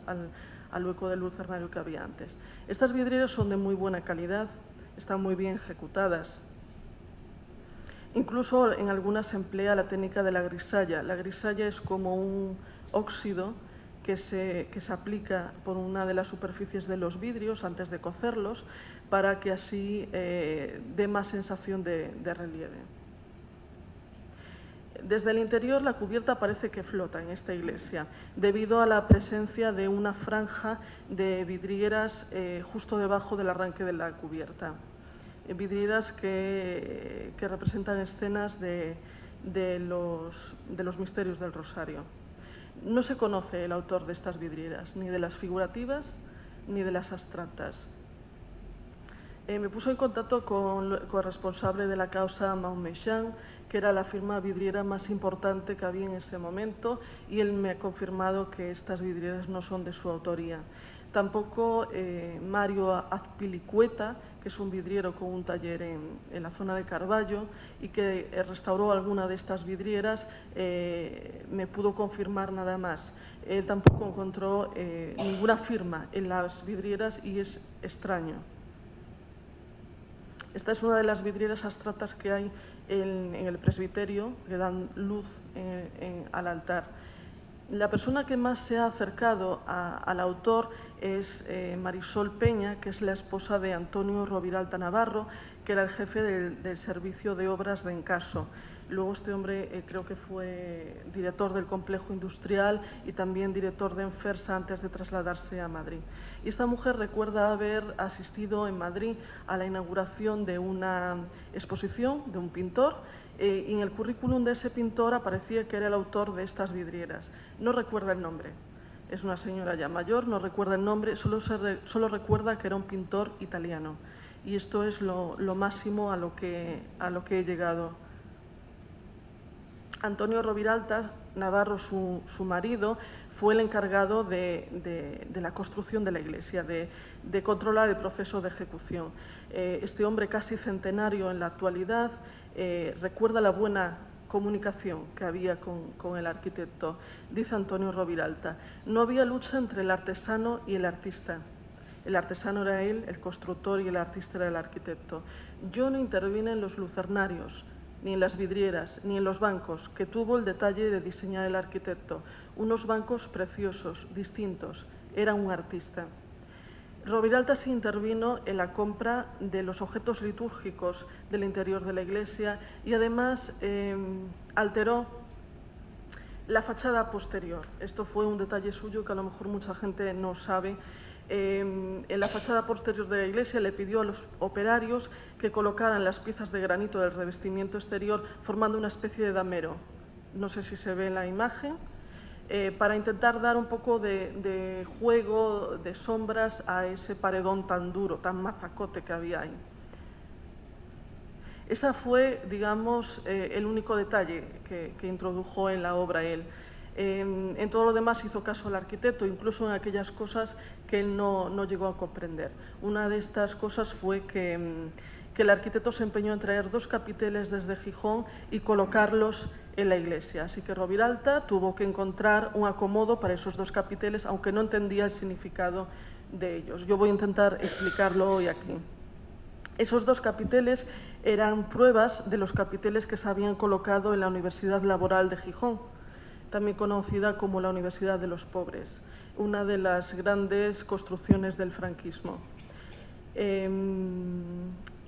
al hueco del lucernario que había antes. Estas vidrieras son de muy buena calidad, están muy bien ejecutadas. Incluso en algunas se emplea la técnica de la grisalla. La grisalla es como un óxido que se aplica por una de las superficies de los vidrios antes de cocerlos para que así dé más sensación de relieve. Desde el interior la cubierta parece que flota en esta iglesia, debido a la presencia de una franja de vidrieras justo debajo del arranque de la cubierta. Vidrieras que representan escenas de los misterios del Rosario. No se conoce el autor de estas vidrieras, ni de las figurativas ni de las abstractas. Me puso en contacto con el responsable de la causa Maumechan, que era la firma vidriera más importante que había en ese momento, y él me ha confirmado que estas vidrieras no son de su autoría. Tampoco Mario Azpilicueta, que es un vidriero con un taller en la zona de Carballo y que restauró alguna de estas vidrieras, me pudo confirmar nada más. Él tampoco encontró ninguna firma en las vidrieras y es extraño. Esta es una de las vidrieras abstractas que hay en el presbiterio, que dan luz al altar. La persona que más se ha acercado al autor es Marisol Peña, que es la esposa de Antonio Roviralta Navarro, que era el jefe del servicio de obras de Encaso. Luego este hombre creo que fue director del complejo industrial y también director de Enfersa antes de trasladarse a Madrid. Y esta mujer recuerda haber asistido en Madrid a la inauguración de una exposición de un pintor y en el currículum de ese pintor aparecía que era el autor de estas vidrieras. No recuerda el nombre. Es una señora ya mayor, no recuerda el nombre, solo recuerda que era un pintor italiano. Y esto es lo máximo a lo que he llegado. Antonio Roviralta Navarro, su marido, fue el encargado de la construcción de la iglesia, de controlar el proceso de ejecución. Este hombre casi centenario en la actualidad recuerda la buena comunicación que había con el arquitecto. Dice Antonio Roviralta: no había lucha entre el artesano y el artista. El artesano era él, el constructor, y el artista era el arquitecto. Yo no intervine en los lucernarios, ni en las vidrieras, ni en los bancos, que tuvo el detalle de diseñar el arquitecto. Unos bancos preciosos, distintos, era un artista. Roviralta sí intervino en la compra de los objetos litúrgicos del interior de la iglesia y además alteró la fachada posterior. Esto fue un detalle suyo que a lo mejor mucha gente no sabe. En la fachada posterior de la iglesia le pidió a los operarios que colocaran las piezas de granito del revestimiento exterior formando una especie de damero. No sé si se ve en la imagen. Para intentar dar un poco de juego, de sombras a ese paredón tan duro, tan mazacote que había ahí. Ese fue, digamos, el único detalle que introdujo en la obra él. En todo lo demás hizo caso al arquitecto, incluso en aquellas cosas que él no llegó a comprender. Una de estas cosas fue que el arquitecto se empeñó en traer 2 capiteles desde Gijón y colocarlos en la iglesia. Así que Roviralta tuvo que encontrar un acomodo para esos 2 capiteles, aunque no entendía el significado de ellos. Yo voy a intentar explicarlo hoy aquí. Esos 2 capiteles eran pruebas de los capiteles que se habían colocado en la Universidad Laboral de Gijón, también conocida como la Universidad de los Pobres, una de las grandes construcciones del franquismo.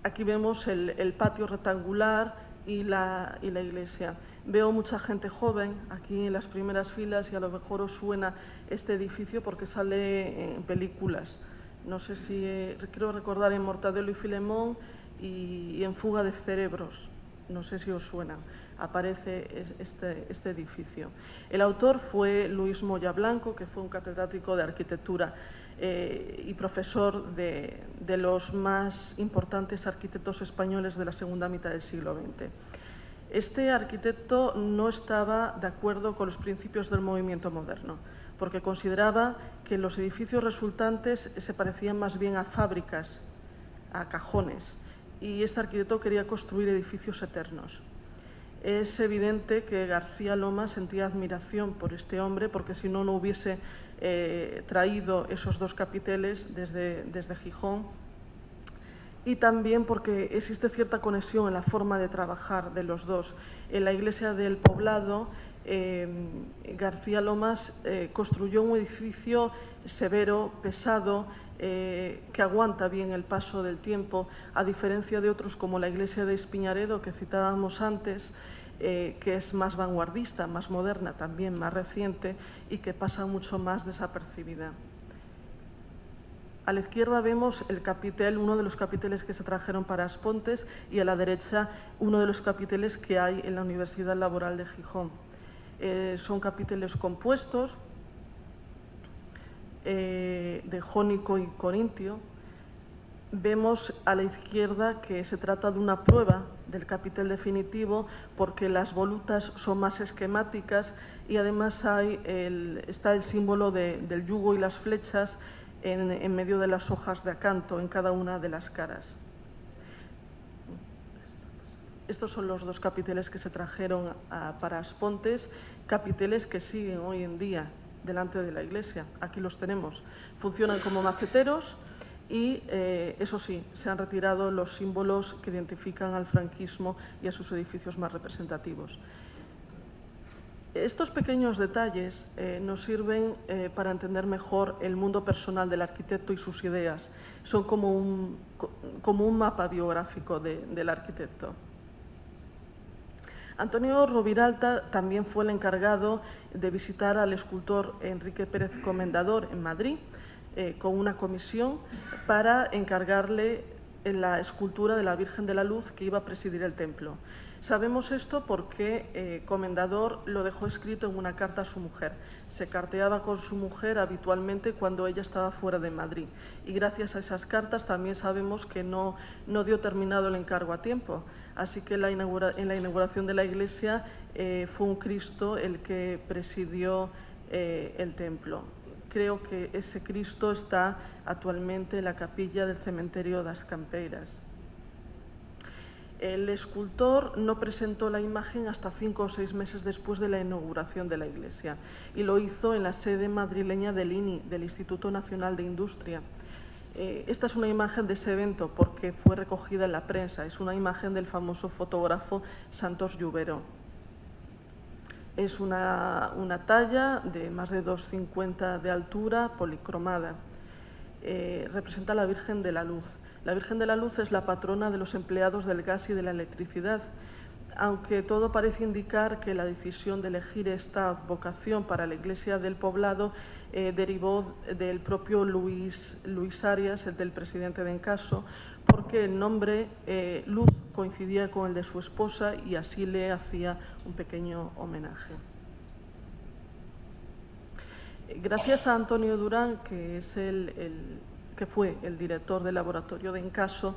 Aquí vemos el patio rectangular y la iglesia. Veo mucha gente joven aquí en las primeras filas y a lo mejor os suena este edificio porque sale en películas. No sé si, creo recordar en Mortadelo y Filemón y en Fuga de Cerebros. No sé si os suena. Aparece este edificio. El autor fue Luis Moya Blanco, que fue un catedrático de arquitectura y profesor de los más importantes arquitectos españoles de la segunda mitad del siglo XX. Este arquitecto no estaba de acuerdo con los principios del movimiento moderno, porque consideraba que los edificios resultantes se parecían más bien a fábricas, a cajones, y este arquitecto quería construir edificios eternos. Es evidente que García Loma sentía admiración por este hombre, porque si no, no hubiese traído esos 2 capiteles desde Gijón, y también porque existe cierta conexión en la forma de trabajar de los dos. En la iglesia del Poblado, García Lomas construyó un edificio severo, pesado, que aguanta bien el paso del tiempo, a diferencia de otros como la iglesia de Espiñaredo, que citábamos antes, que es más vanguardista, más moderna, también más reciente y que pasa mucho más desapercibida. A la izquierda vemos el capitel, uno de los capiteles que se trajeron para Aspontes, y a la derecha uno de los capiteles que hay en la Universidad Laboral de Gijón. Son capiteles compuestos de jónico y corintio. Vemos a la izquierda que se trata de una prueba del capitel definitivo porque las volutas son más esquemáticas y además está el símbolo del yugo y las flechas en medio de las hojas de acanto en cada una de las caras. Estos son los 2 capiteles que se trajeron para Aspontes, capiteles que siguen hoy en día delante de la iglesia. Aquí los tenemos. Funcionan como maceteros y, eso sí, se han retirado los símbolos que identifican al franquismo y a sus edificios más representativos. Estos pequeños detalles nos sirven para entender mejor el mundo personal del arquitecto y sus ideas. Son como un mapa biográfico del arquitecto. Antonio Roviralta también fue el encargado de visitar al escultor Enrique Pérez Comendador en Madrid con una comisión para encargarle la escultura de la Virgen de la Luz que iba a presidir el templo. Sabemos esto porque Comendador lo dejó escrito en una carta a su mujer. Se carteaba con su mujer habitualmente cuando ella estaba fuera de Madrid. Y gracias a esas cartas también sabemos que no dio terminado el encargo a tiempo. Así que en la inauguración de la iglesia fue un Cristo el que presidió el templo. Creo que ese Cristo está actualmente en la capilla del cementerio das Campeiras. El escultor no presentó la imagen hasta 5 o 6 meses después de la inauguración de la iglesia y lo hizo en la sede madrileña del INI, del Instituto Nacional de Industria. Esta es una imagen de ese evento porque fue recogida en la prensa. Es una imagen del famoso fotógrafo Santos Lluvero. Es una talla de más de 2,50 de altura, policromada. Representa a la Virgen de la Luz. La Virgen de la Luz es la patrona de los empleados del gas y de la electricidad, aunque todo parece indicar que la decisión de elegir esta advocación para la Iglesia del Poblado derivó del propio Luis Arias, el del presidente de Encaso, porque el nombre Luz coincidía con el de su esposa y así le hacía un pequeño homenaje. Gracias a Antonio Durán, que es que fue el director del laboratorio de Encaso,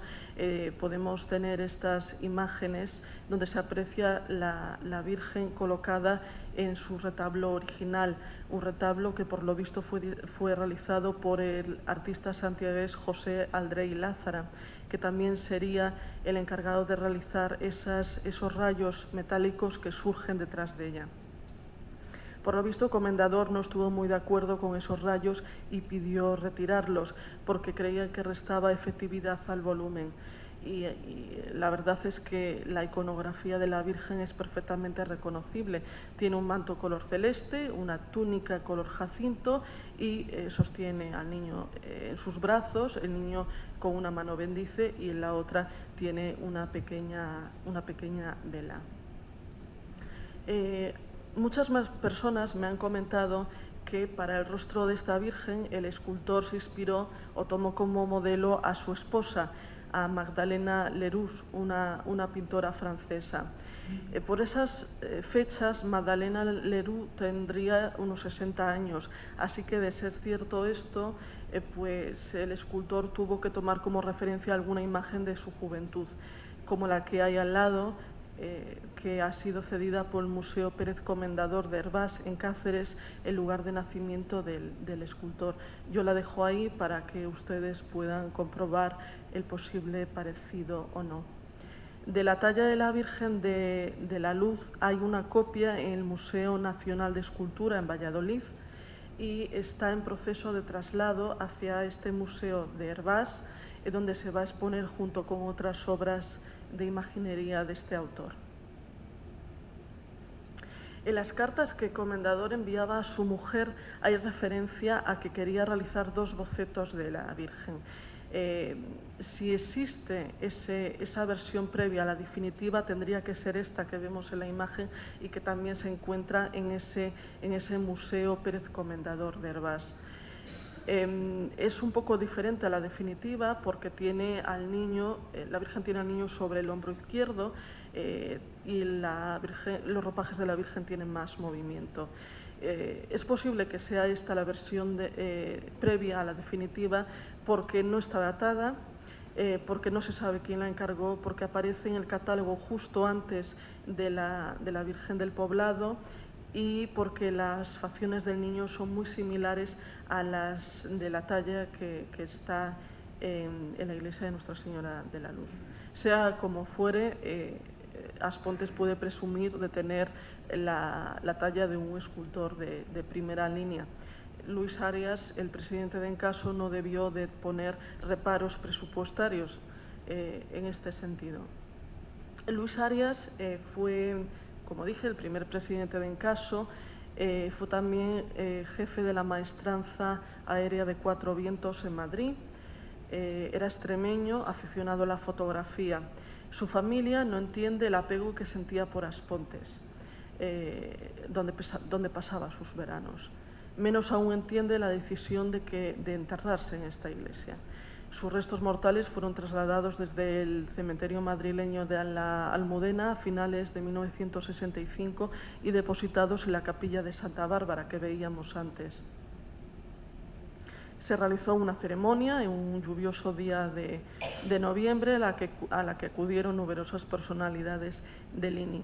podemos tener estas imágenes donde se aprecia la Virgen colocada en su retablo original, un retablo que por lo visto fue realizado por el artista santiagués José Aldrey Lázara, que también sería el encargado de realizar esos rayos metálicos que surgen detrás de ella. Por lo visto, el comendador no estuvo muy de acuerdo con esos rayos y pidió retirarlos porque creía que restaba efectividad al volumen. Y la verdad es que la iconografía de la Virgen es perfectamente reconocible. Tiene un manto color celeste, una túnica color jacinto y sostiene al niño en sus brazos. El niño con una mano bendice y en la otra tiene una pequeña vela. Muchas más personas me han comentado que para el rostro de esta Virgen el escultor se inspiró o tomó como modelo a su esposa, a Magdalena Leroux, una pintora francesa. Por esas fechas, Magdalena Leroux tendría unos 60 años, así que de ser cierto esto, pues el escultor tuvo que tomar como referencia alguna imagen de su juventud, como la que hay al lado, que ha sido cedida por el Museo Pérez Comendador de Hervás, en Cáceres, el lugar de nacimiento del escultor. Yo la dejo ahí para que ustedes puedan comprobar el posible parecido o no. De la talla de la Virgen de la Luz hay una copia en el Museo Nacional de Escultura en Valladolid y está en proceso de traslado hacia este museo de Hervás, donde se va a exponer junto con otras obras de imaginería de este autor. En las cartas que el comendador enviaba a su mujer hay referencia a que quería realizar 2 bocetos de la Virgen. Si existe esa versión previa a la definitiva, tendría que ser esta que vemos en la imagen y que también se encuentra en ese Museo Pérez Comendador de Hervás. Es un poco diferente a la definitiva porque tiene al niño, la Virgen tiene al niño sobre el hombro izquierdo y los ropajes de la Virgen tienen más movimiento. Es posible que sea esta la versión previa a la definitiva porque no está datada, porque no se sabe quién la encargó, porque aparece en el catálogo justo antes de la Virgen del Poblado y porque las facciones del niño son muy similares a las de la talla que está en la iglesia de Nuestra Señora de la Luz. Sea como fuere, Aspontes puede presumir de tener la talla de un escultor de primera línea. Luis Arias, el presidente de Encaso, no debió de poner reparos presupuestarios en este sentido. Luis Arias fue, como dije, el primer presidente de Encaso, fue también jefe de la maestranza aérea de Cuatro Vientos en Madrid, era extremeño, aficionado a la fotografía. Su familia no entiende el apego que sentía por Aspontes, donde pasaba sus veranos. Menos aún entiende la decisión de enterrarse en esta iglesia. Sus restos mortales fueron trasladados desde el cementerio madrileño de la Almudena a finales de 1965 y depositados en la capilla de Santa Bárbara que veíamos antes. Se realizó una ceremonia en un lluvioso día de noviembre a la que acudieron numerosas personalidades del INI.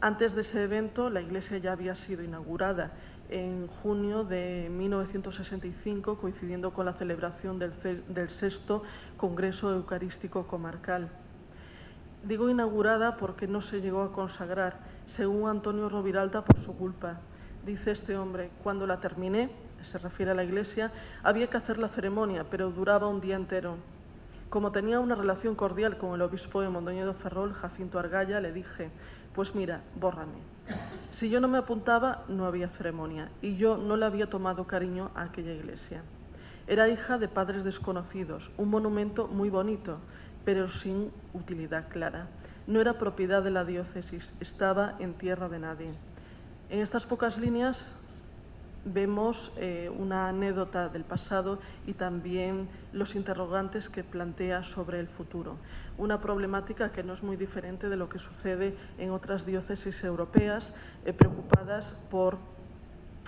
Antes de ese evento, la iglesia ya había sido inaugurada en junio de 1965, coincidiendo con la celebración del 6º Congreso Eucarístico Comarcal. Digo inaugurada porque no se llegó a consagrar, según Antonio Roviralta, por su culpa. Dice este hombre, cuando la terminé, se refiere a la iglesia, había que hacer la ceremonia, pero duraba un día entero. Como tenía una relación cordial con el obispo de Mondoñedo Ferrol, Jacinto Argalla, le dije, pues mira, bórrame. Si yo no me apuntaba, no había ceremonia y yo no le había tomado cariño a aquella iglesia. Era hija de padres desconocidos, un monumento muy bonito, pero sin utilidad clara. No era propiedad de la diócesis, estaba en tierra de nadie. En estas pocas líneas vemos una anécdota del pasado y también los interrogantes que plantea sobre el futuro. Una problemática que no es muy diferente de lo que sucede en otras diócesis europeas, preocupadas por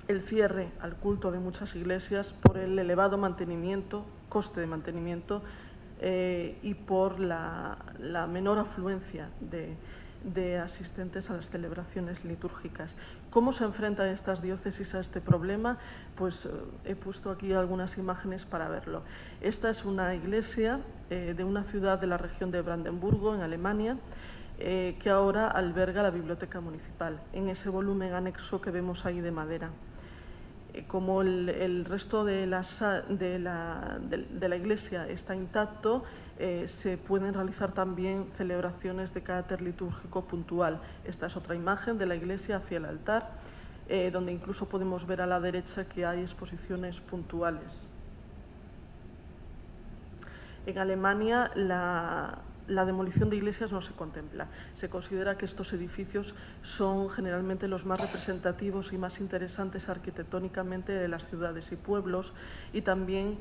el cierre al culto de muchas iglesias, por el elevado mantenimiento, coste de mantenimiento y por la menor afluencia de asistentes a las celebraciones litúrgicas. ¿Cómo se enfrentan estas diócesis a este problema? Pues he puesto aquí algunas imágenes para verlo. Esta es una iglesia de una ciudad de la región de Brandenburgo, en Alemania, que ahora alberga la biblioteca municipal, en ese volumen anexo que vemos ahí de madera. Como el resto de la iglesia está intacto, se pueden realizar también celebraciones de carácter litúrgico puntual. Esta es otra imagen de la iglesia hacia el altar, donde incluso podemos ver a la derecha que hay exposiciones puntuales. En Alemania la demolición de iglesias no se contempla. Se considera que estos edificios son generalmente los más representativos y más interesantes arquitectónicamente de las ciudades y pueblos y también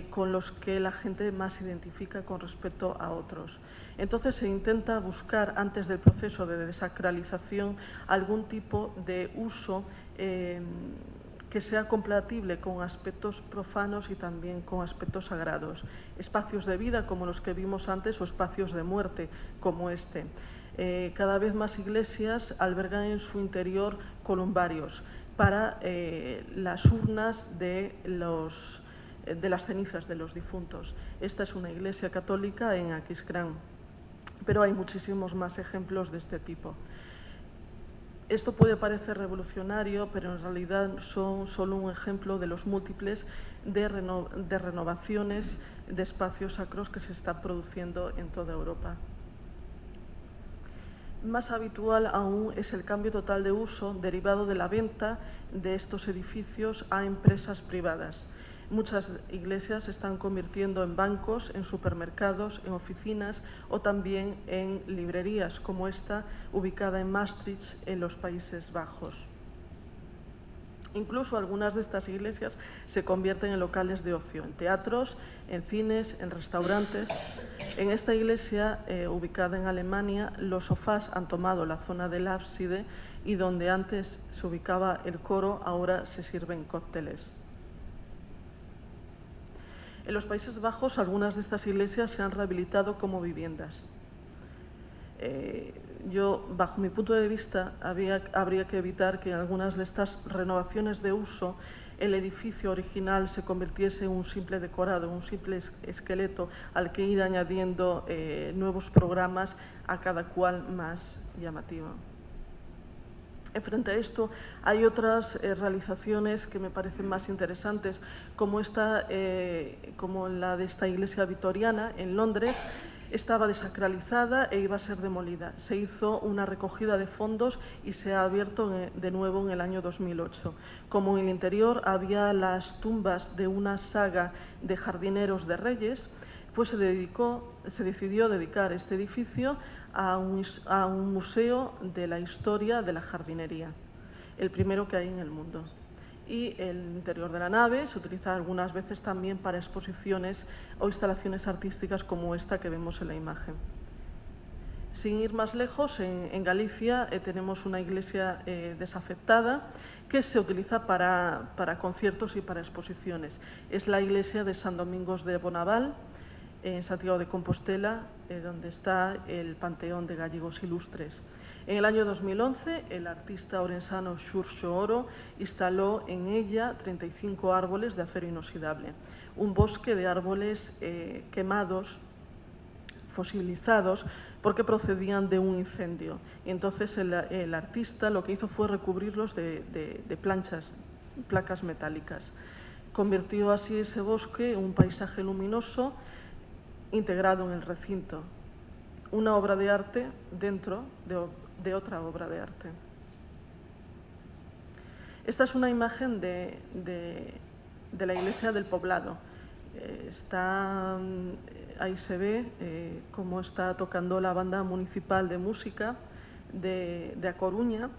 con los que la gente más se identifica con respecto a otros. Entonces se intenta buscar antes del proceso de desacralización algún tipo de uso que sea compatible con aspectos profanos y también con aspectos sagrados. Espacios de vida como los que vimos antes o espacios de muerte como este. Cada vez más iglesias albergan en su interior columbarios para las urnas de las cenizas de los difuntos. Esta es una iglesia católica en Aquisgrán, pero hay muchísimos más ejemplos de este tipo. Esto puede parecer revolucionario, pero en realidad son solo un ejemplo de los múltiples de renovaciones de espacios sacros que se están produciendo en toda Europa. Más habitual aún es el cambio total de uso derivado de la venta de estos edificios a empresas privadas. Muchas iglesias se están convirtiendo en bancos, en supermercados, en oficinas o también en librerías, como esta ubicada en Maastricht, en los Países Bajos. Incluso algunas de estas iglesias se convierten en locales de ocio, en teatros, en cines, en restaurantes. En esta iglesia, ubicada en Alemania, los sofás han tomado la zona del ábside y donde antes se ubicaba el coro, ahora se sirven cócteles. En los Países Bajos, algunas de estas iglesias se han rehabilitado como viviendas. Bajo mi punto de vista, habría que evitar que en algunas de estas renovaciones de uso el edificio original se convirtiese en un simple decorado, un simple esqueleto al que ir añadiendo nuevos programas a cada cual más llamativo. Frente a esto, hay otras realizaciones que me parecen más interesantes, como la de esta iglesia victoriana en Londres. Estaba desacralizada e iba a ser demolida. Se hizo una recogida de fondos y se ha abierto de nuevo en el año 2008. Como en el interior había las tumbas de una saga de jardineros de reyes, pues se decidió dedicar este edificio a un museo de la historia de la jardinería, el primero que hay en el mundo. Y el interior de la nave se utiliza algunas veces también para exposiciones o instalaciones artísticas como esta que vemos en la imagen. Sin ir más lejos, en Galicia tenemos una iglesia desafectada que se utiliza para conciertos y para exposiciones. Es la iglesia de San Domingos de Bonaval, en Santiago de Compostela, donde está el Panteón de Gallegos Ilustres. En el año 2011, el artista orensano Xurxo Oro instaló en ella 35 árboles de acero inoxidable, un bosque de árboles quemados, fosilizados, porque procedían de un incendio. Y entonces el artista lo que hizo fue recubrirlos de placas metálicas. Convirtió así ese bosque en un paisaje luminoso integrado en el recinto, una obra de arte dentro de otra obra de arte. Esta es una imagen de la iglesia del Poblado. Ahí se ve cómo está tocando la banda municipal de música de A Coruña,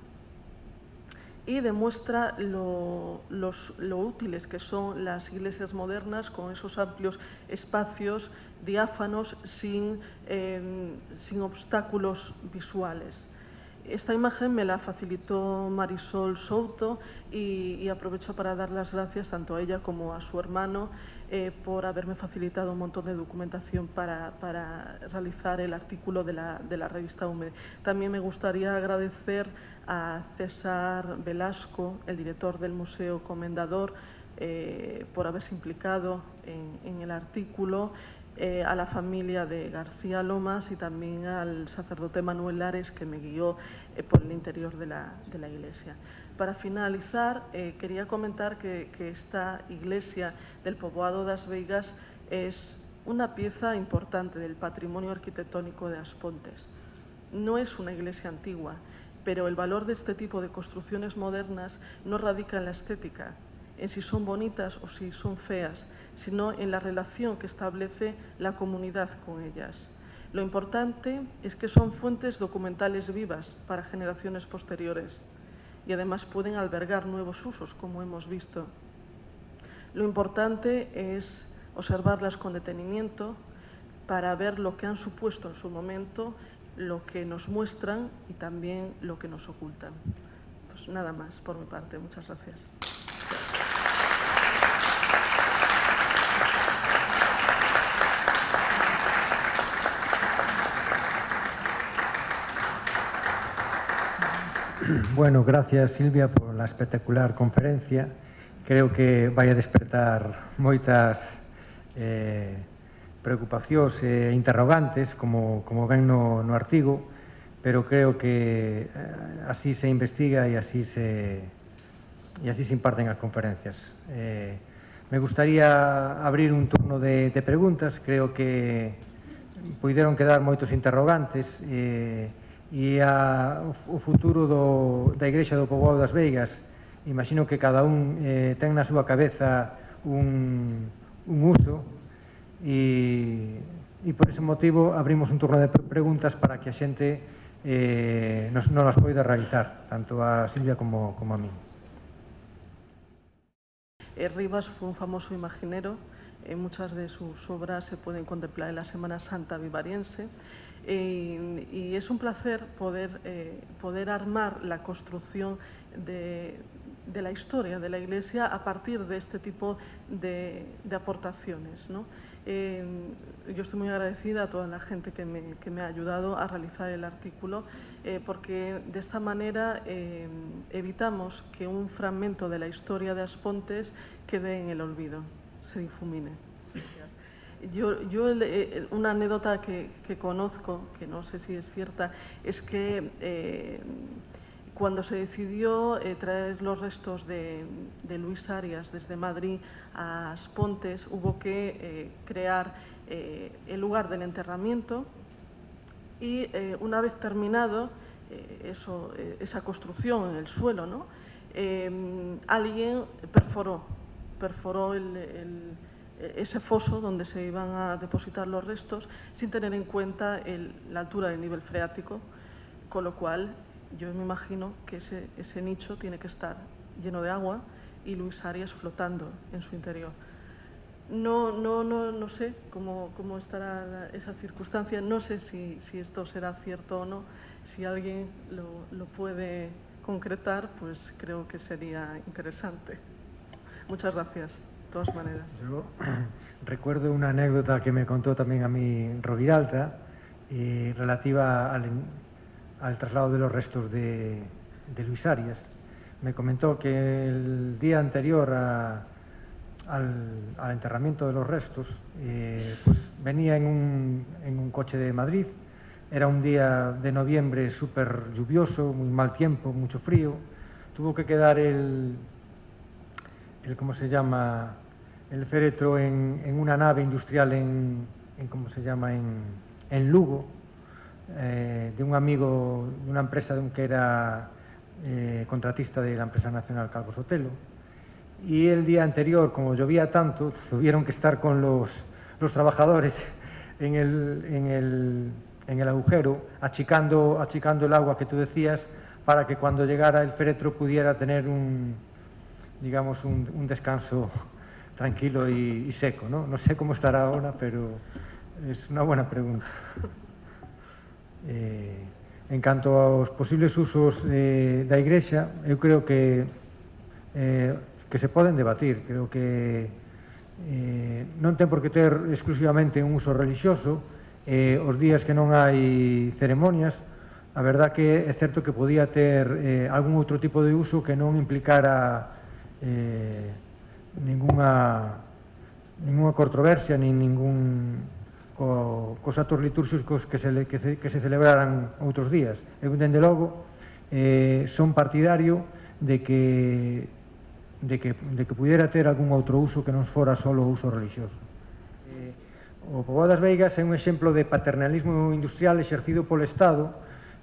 y demuestra lo útiles que son las iglesias modernas con esos amplios espacios diáfanos sin obstáculos visuales. Esta imagen me la facilitó Marisol Souto y aprovecho para dar las gracias tanto a ella como a su hermano por haberme facilitado un montón de documentación para realizar el artículo de la revista UME. También me gustaría agradecer a César Velasco, el director del Museo Comendador, por haberse implicado en el artículo, a la familia de García Lomas y también al sacerdote Manuel Lares, que me guió por el interior de la iglesia. Para finalizar, quería comentar que esta iglesia del Poboado das Veigas es una pieza importante del patrimonio arquitectónico de As Pontes. No es una iglesia antigua, pero el valor de este tipo de construcciones modernas no radica en la estética, en si son bonitas o si son feas, sino en la relación que establece la comunidad con ellas. Lo importante es que son fuentes documentales vivas para generaciones posteriores y además pueden albergar nuevos usos, como hemos visto. Lo importante es observarlas con detenimiento para ver lo que han supuesto en su momento, lo que nos muestran y también lo que nos ocultan. Pues nada más por mi parte. Muchas gracias. Bueno, gracias Silvia por la espectacular conferencia. Creo que vai a despertar moitas preocupacións e interrogantes, como ven no artigo, pero creo que así se investiga e así se imparten as conferencias. Me gustaría abrir un turno de preguntas. Creo que puideron quedar moitos interrogantes e o futuro da Igrexa do Poboado das Veigas, imagino que cada un ten na súa cabeza un uso e por ese motivo abrimos un turno de preguntas para que a xente nos las poida realizar, tanto a Silvia como a mí. Rivas fue un famoso imaginero. Muchas de sus obras se pueden contemplar en la Semana Santa vivariense. Y es un placer poder armar la construcción de la historia de la Iglesia a partir de este tipo de aportaciones, ¿no? Yo estoy muy agradecida a toda la gente que me ha ayudado a realizar el artículo, porque de esta manera evitamos que un fragmento de la historia de As Pontes quede en el olvido, se difumine. Yo una anécdota que conozco, que no sé si es cierta, es que cuando se decidió traer los restos de Luis Arias desde Madrid a As Pontes, hubo que crear el lugar del enterramiento y una vez terminado esa construcción en el suelo, ¿no? Alguien perforó ese foso donde se iban a depositar los restos sin tener en cuenta la altura del nivel freático, con lo cual yo me imagino que ese nicho tiene que estar lleno de agua y Luis Arias flotando en su interior. No sé cómo estará esa circunstancia, no sé si esto será cierto o no. Si alguien lo puede concretar, pues creo que sería interesante. Muchas gracias. De todas maneras. Yo recuerdo una anécdota que me contó también a mí Roviralta, relativa al traslado de los restos de Luis Arias. Me comentó que el día anterior al enterramiento de los restos, pues venía en un coche de Madrid. Era un día de noviembre súper lluvioso, muy mal tiempo, mucho frío. Tuvo que quedar ¿cómo se llama?, el féretro en una nave industrial ¿cómo se llama?, en Lugo, de un amigo de una empresa que era contratista de la empresa nacional Calvo Sotelo. Y el día anterior, como llovía tanto, tuvieron que estar con los trabajadores en el agujero, achicando el agua que tú decías, para que cuando llegara el féretro pudiera tener un descanso tranquilo y seco, ¿no? No sé cómo estará ahora, pero es una buena pregunta. En canto aos posibles usos da Igrexa, eu creo que se poden debatir. Creo que non ten por que ter exclusivamente un uso religioso. Os días que non hai ceremonias, a verdad que é certo que podía ter algún outro tipo de uso que non implicara ninguna controversia nin cos actos litúrxicos que se celebraran outros días. Eu, dende logo, son partidario de que pudiera ter algún outro uso que non fora só o uso religioso. O poboado das Veigas é un exemplo de paternalismo industrial exercido polo Estado,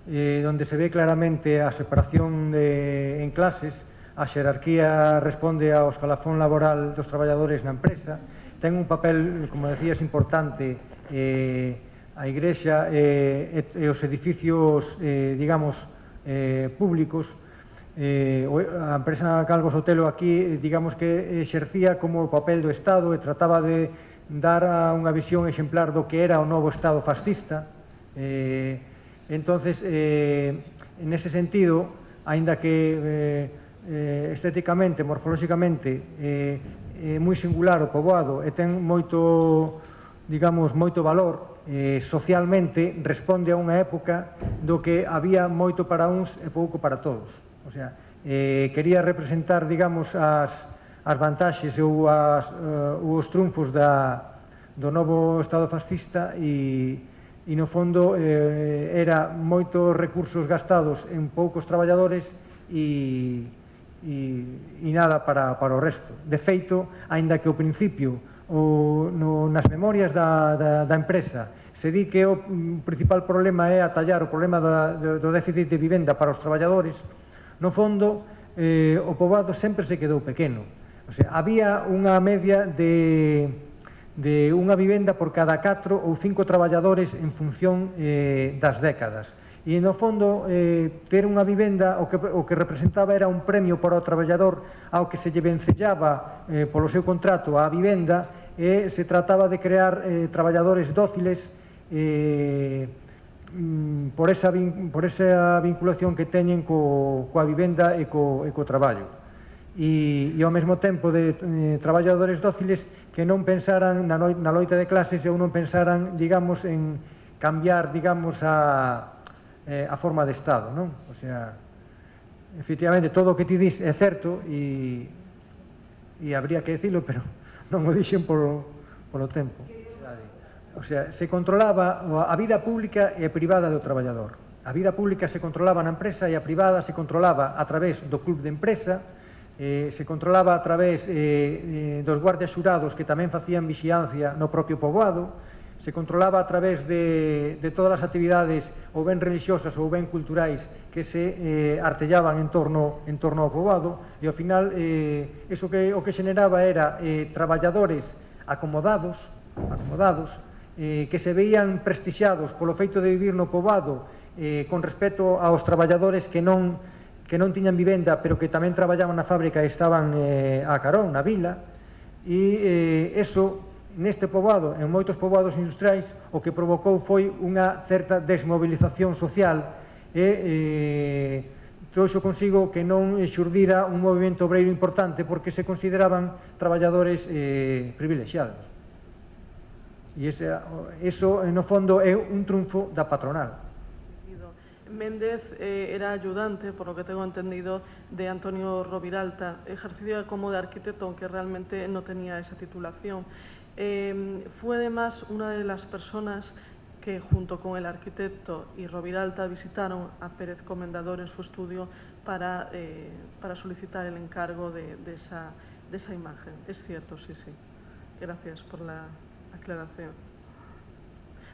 onde se ve claramente a separación en clases, a xerarquía responde ao escalafón laboral dos traballadores na empresa, ten un papel, como decías, importante a Igrexa e os edificios, digamos, públicos. A empresa Calvo Sotelo aquí, digamos que exercía como o papel do Estado e trataba de dar unha visión exemplar do que era o novo Estado fascista. Entonces, en ese sentido, aínda que estéticamente, morfolóxicamente, é moi singular o poboado e ten moito valor, socialmente responde a unha época do que había moito para uns e pouco para todos. O sea, quería representar, digamos, as vantaxes ou os trunfos do novo Estado fascista e, no fondo, era moitos recursos gastados en poucos traballadores e nada para o resto. De feito, aínda que ao principio nas memorias da empresa se di que o principal problema é atallar o problema do déficit de vivenda para os traballadores, no fondo o poboado sempre se quedou pequeno. O sea, había unha media de unha vivenda por cada 4 ou 5 traballadores en función das décadas. E, no fondo, ter unha vivenda o que representaba era un premio para o traballador ao que se lle vencellaba polo seu contrato a vivenda e se trataba de crear traballadores dóciles por esa vinculación que teñen coa vivenda e co traballo. E ao mesmo tempo de traballadores dóciles que non pensaran na loita de clases ou non pensaran, digamos, en cambiar, digamos, a forma de Estado, non? O sea, efectivamente, todo o que ti dis é certo e habría que dicilo, pero non o dixen polo tempo. O sea, se controlaba a vida pública e privada do traballador. A vida pública se controlaba na empresa e a privada se controlaba a través do club de empresa, se controlaba a través dos guardias xurados que tamén facían vixiancia no propio poboado, se controlaba a través de todas as actividades ou ben religiosas ou ben culturais que se artellaban en torno ao poboado e ao final o que xeneraba era traballadores acomodados que se veían prestixiados polo feito de vivir no poboado con respecto aos traballadores que non tiñan vivenda pero que tamén traballaban na fábrica e estaban a carón, na vila, e eso neste poboado, en moitos poboados industriais, o que provocou foi unha certa desmovilización social e trouxo consigo que non xurdira un movimento obreiro importante porque se consideraban traballadores privilexiados. E eso, no fondo, é un triunfo da patronal. Méndez era ayudante, por lo que tengo entendido, de Antonio Roviralta. Ejercía como de arquitecto, aunque realmente no tenía esa titulación. Fue además una de las personas que junto con el arquitecto y Roviralta visitaron a Pérez Comendador en su estudio para solicitar el encargo de esa imagen. Es cierto, sí. Gracias por la aclaración.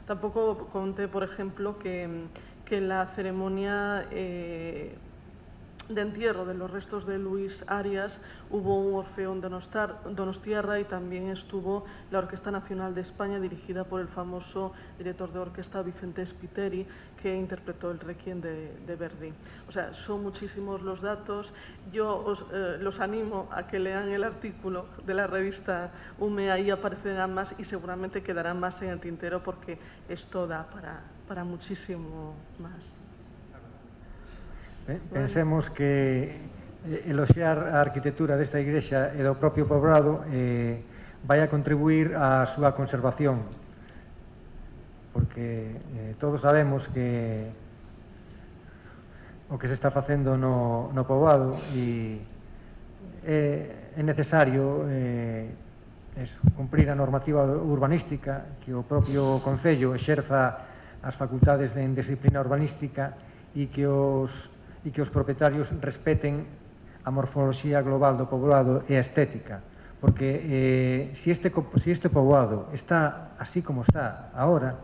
Tampoco conté, por ejemplo, que en la ceremonia de entierro de los restos de Luis Arias hubo un Orfeón Donostiarra y también estuvo la Orquesta Nacional de España dirigida por el famoso director de orquesta Vicente Spiteri, que interpretó el Requiem de Verdi. O sea, son muchísimos los datos. Yo los animo a que lean el artículo de la revista UME, ahí aparecerán más y seguramente quedarán más en el tintero porque esto da para muchísimo más. Pensemos que eloxiar a arquitectura desta igrexa e do propio poboado vai a contribuir á súa conservación, porque todos sabemos que o que se está facendo no poboado e é necesario cumprir a normativa urbanística, que o propio Concello exerza as facultades en disciplina urbanística e que os propietarios respeten a morfoloxía global do poboado e a estética, porque se este poboado está así como está agora,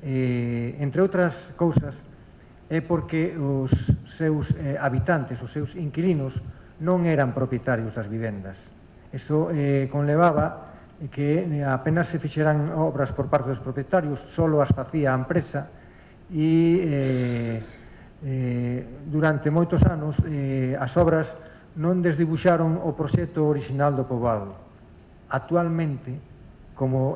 entre outras cousas, é porque os seus habitantes, os seus inquilinos, non eran propietarios das vivendas. Iso conlevaba que apenas se fixeran obras por parte dos propietarios, solo as facía a empresa e durante moitos anos as obras non desdibuixaron o proxecto orixinal do poboado. Actualmente, como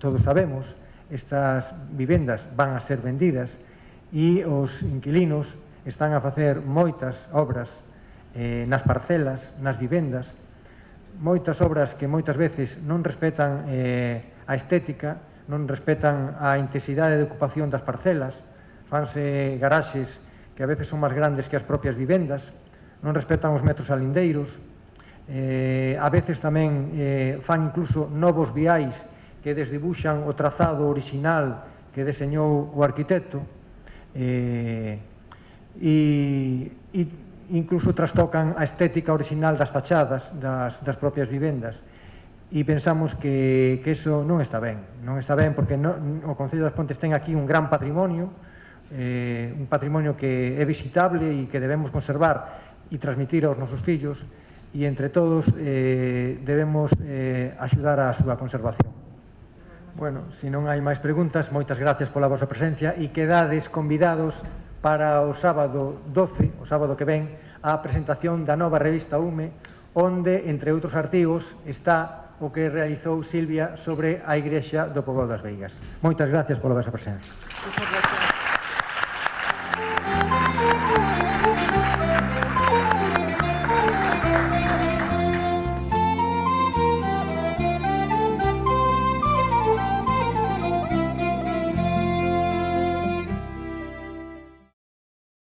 todos sabemos, estas vivendas van a ser vendidas e os inquilinos están a facer moitas obras nas parcelas, nas vivendas, moitas obras que moitas veces non respetan a estética, non respetan a intensidade de ocupación das parcelas, fanse garaxes que a veces son máis grandes que as propias vivendas, non respetan os metros alindeiros, a veces tamén fan incluso novos viais que desdibuixan o trazado orixinal que deseñou o arquitecto e incluso trastocan a estética orixinal das fachadas das propias vivendas. E pensamos que iso non está ben, porque o Concello das Pontes ten aquí un gran patrimonio, un patrimonio que é visitable e que debemos conservar e transmitir aos nosos fillos, e entre todos debemos axudar á súa conservación. Bueno, se non hai máis preguntas, moitas gracias pola vosa presencia e quedades convidados para o sábado 12, o sábado que ven, a presentación da nova revista UME, onde, entre outros artigos, está o que realizou Silvia sobre a Igrexa do Poboado das Veigas. Moitas gracias pola vosa presencia.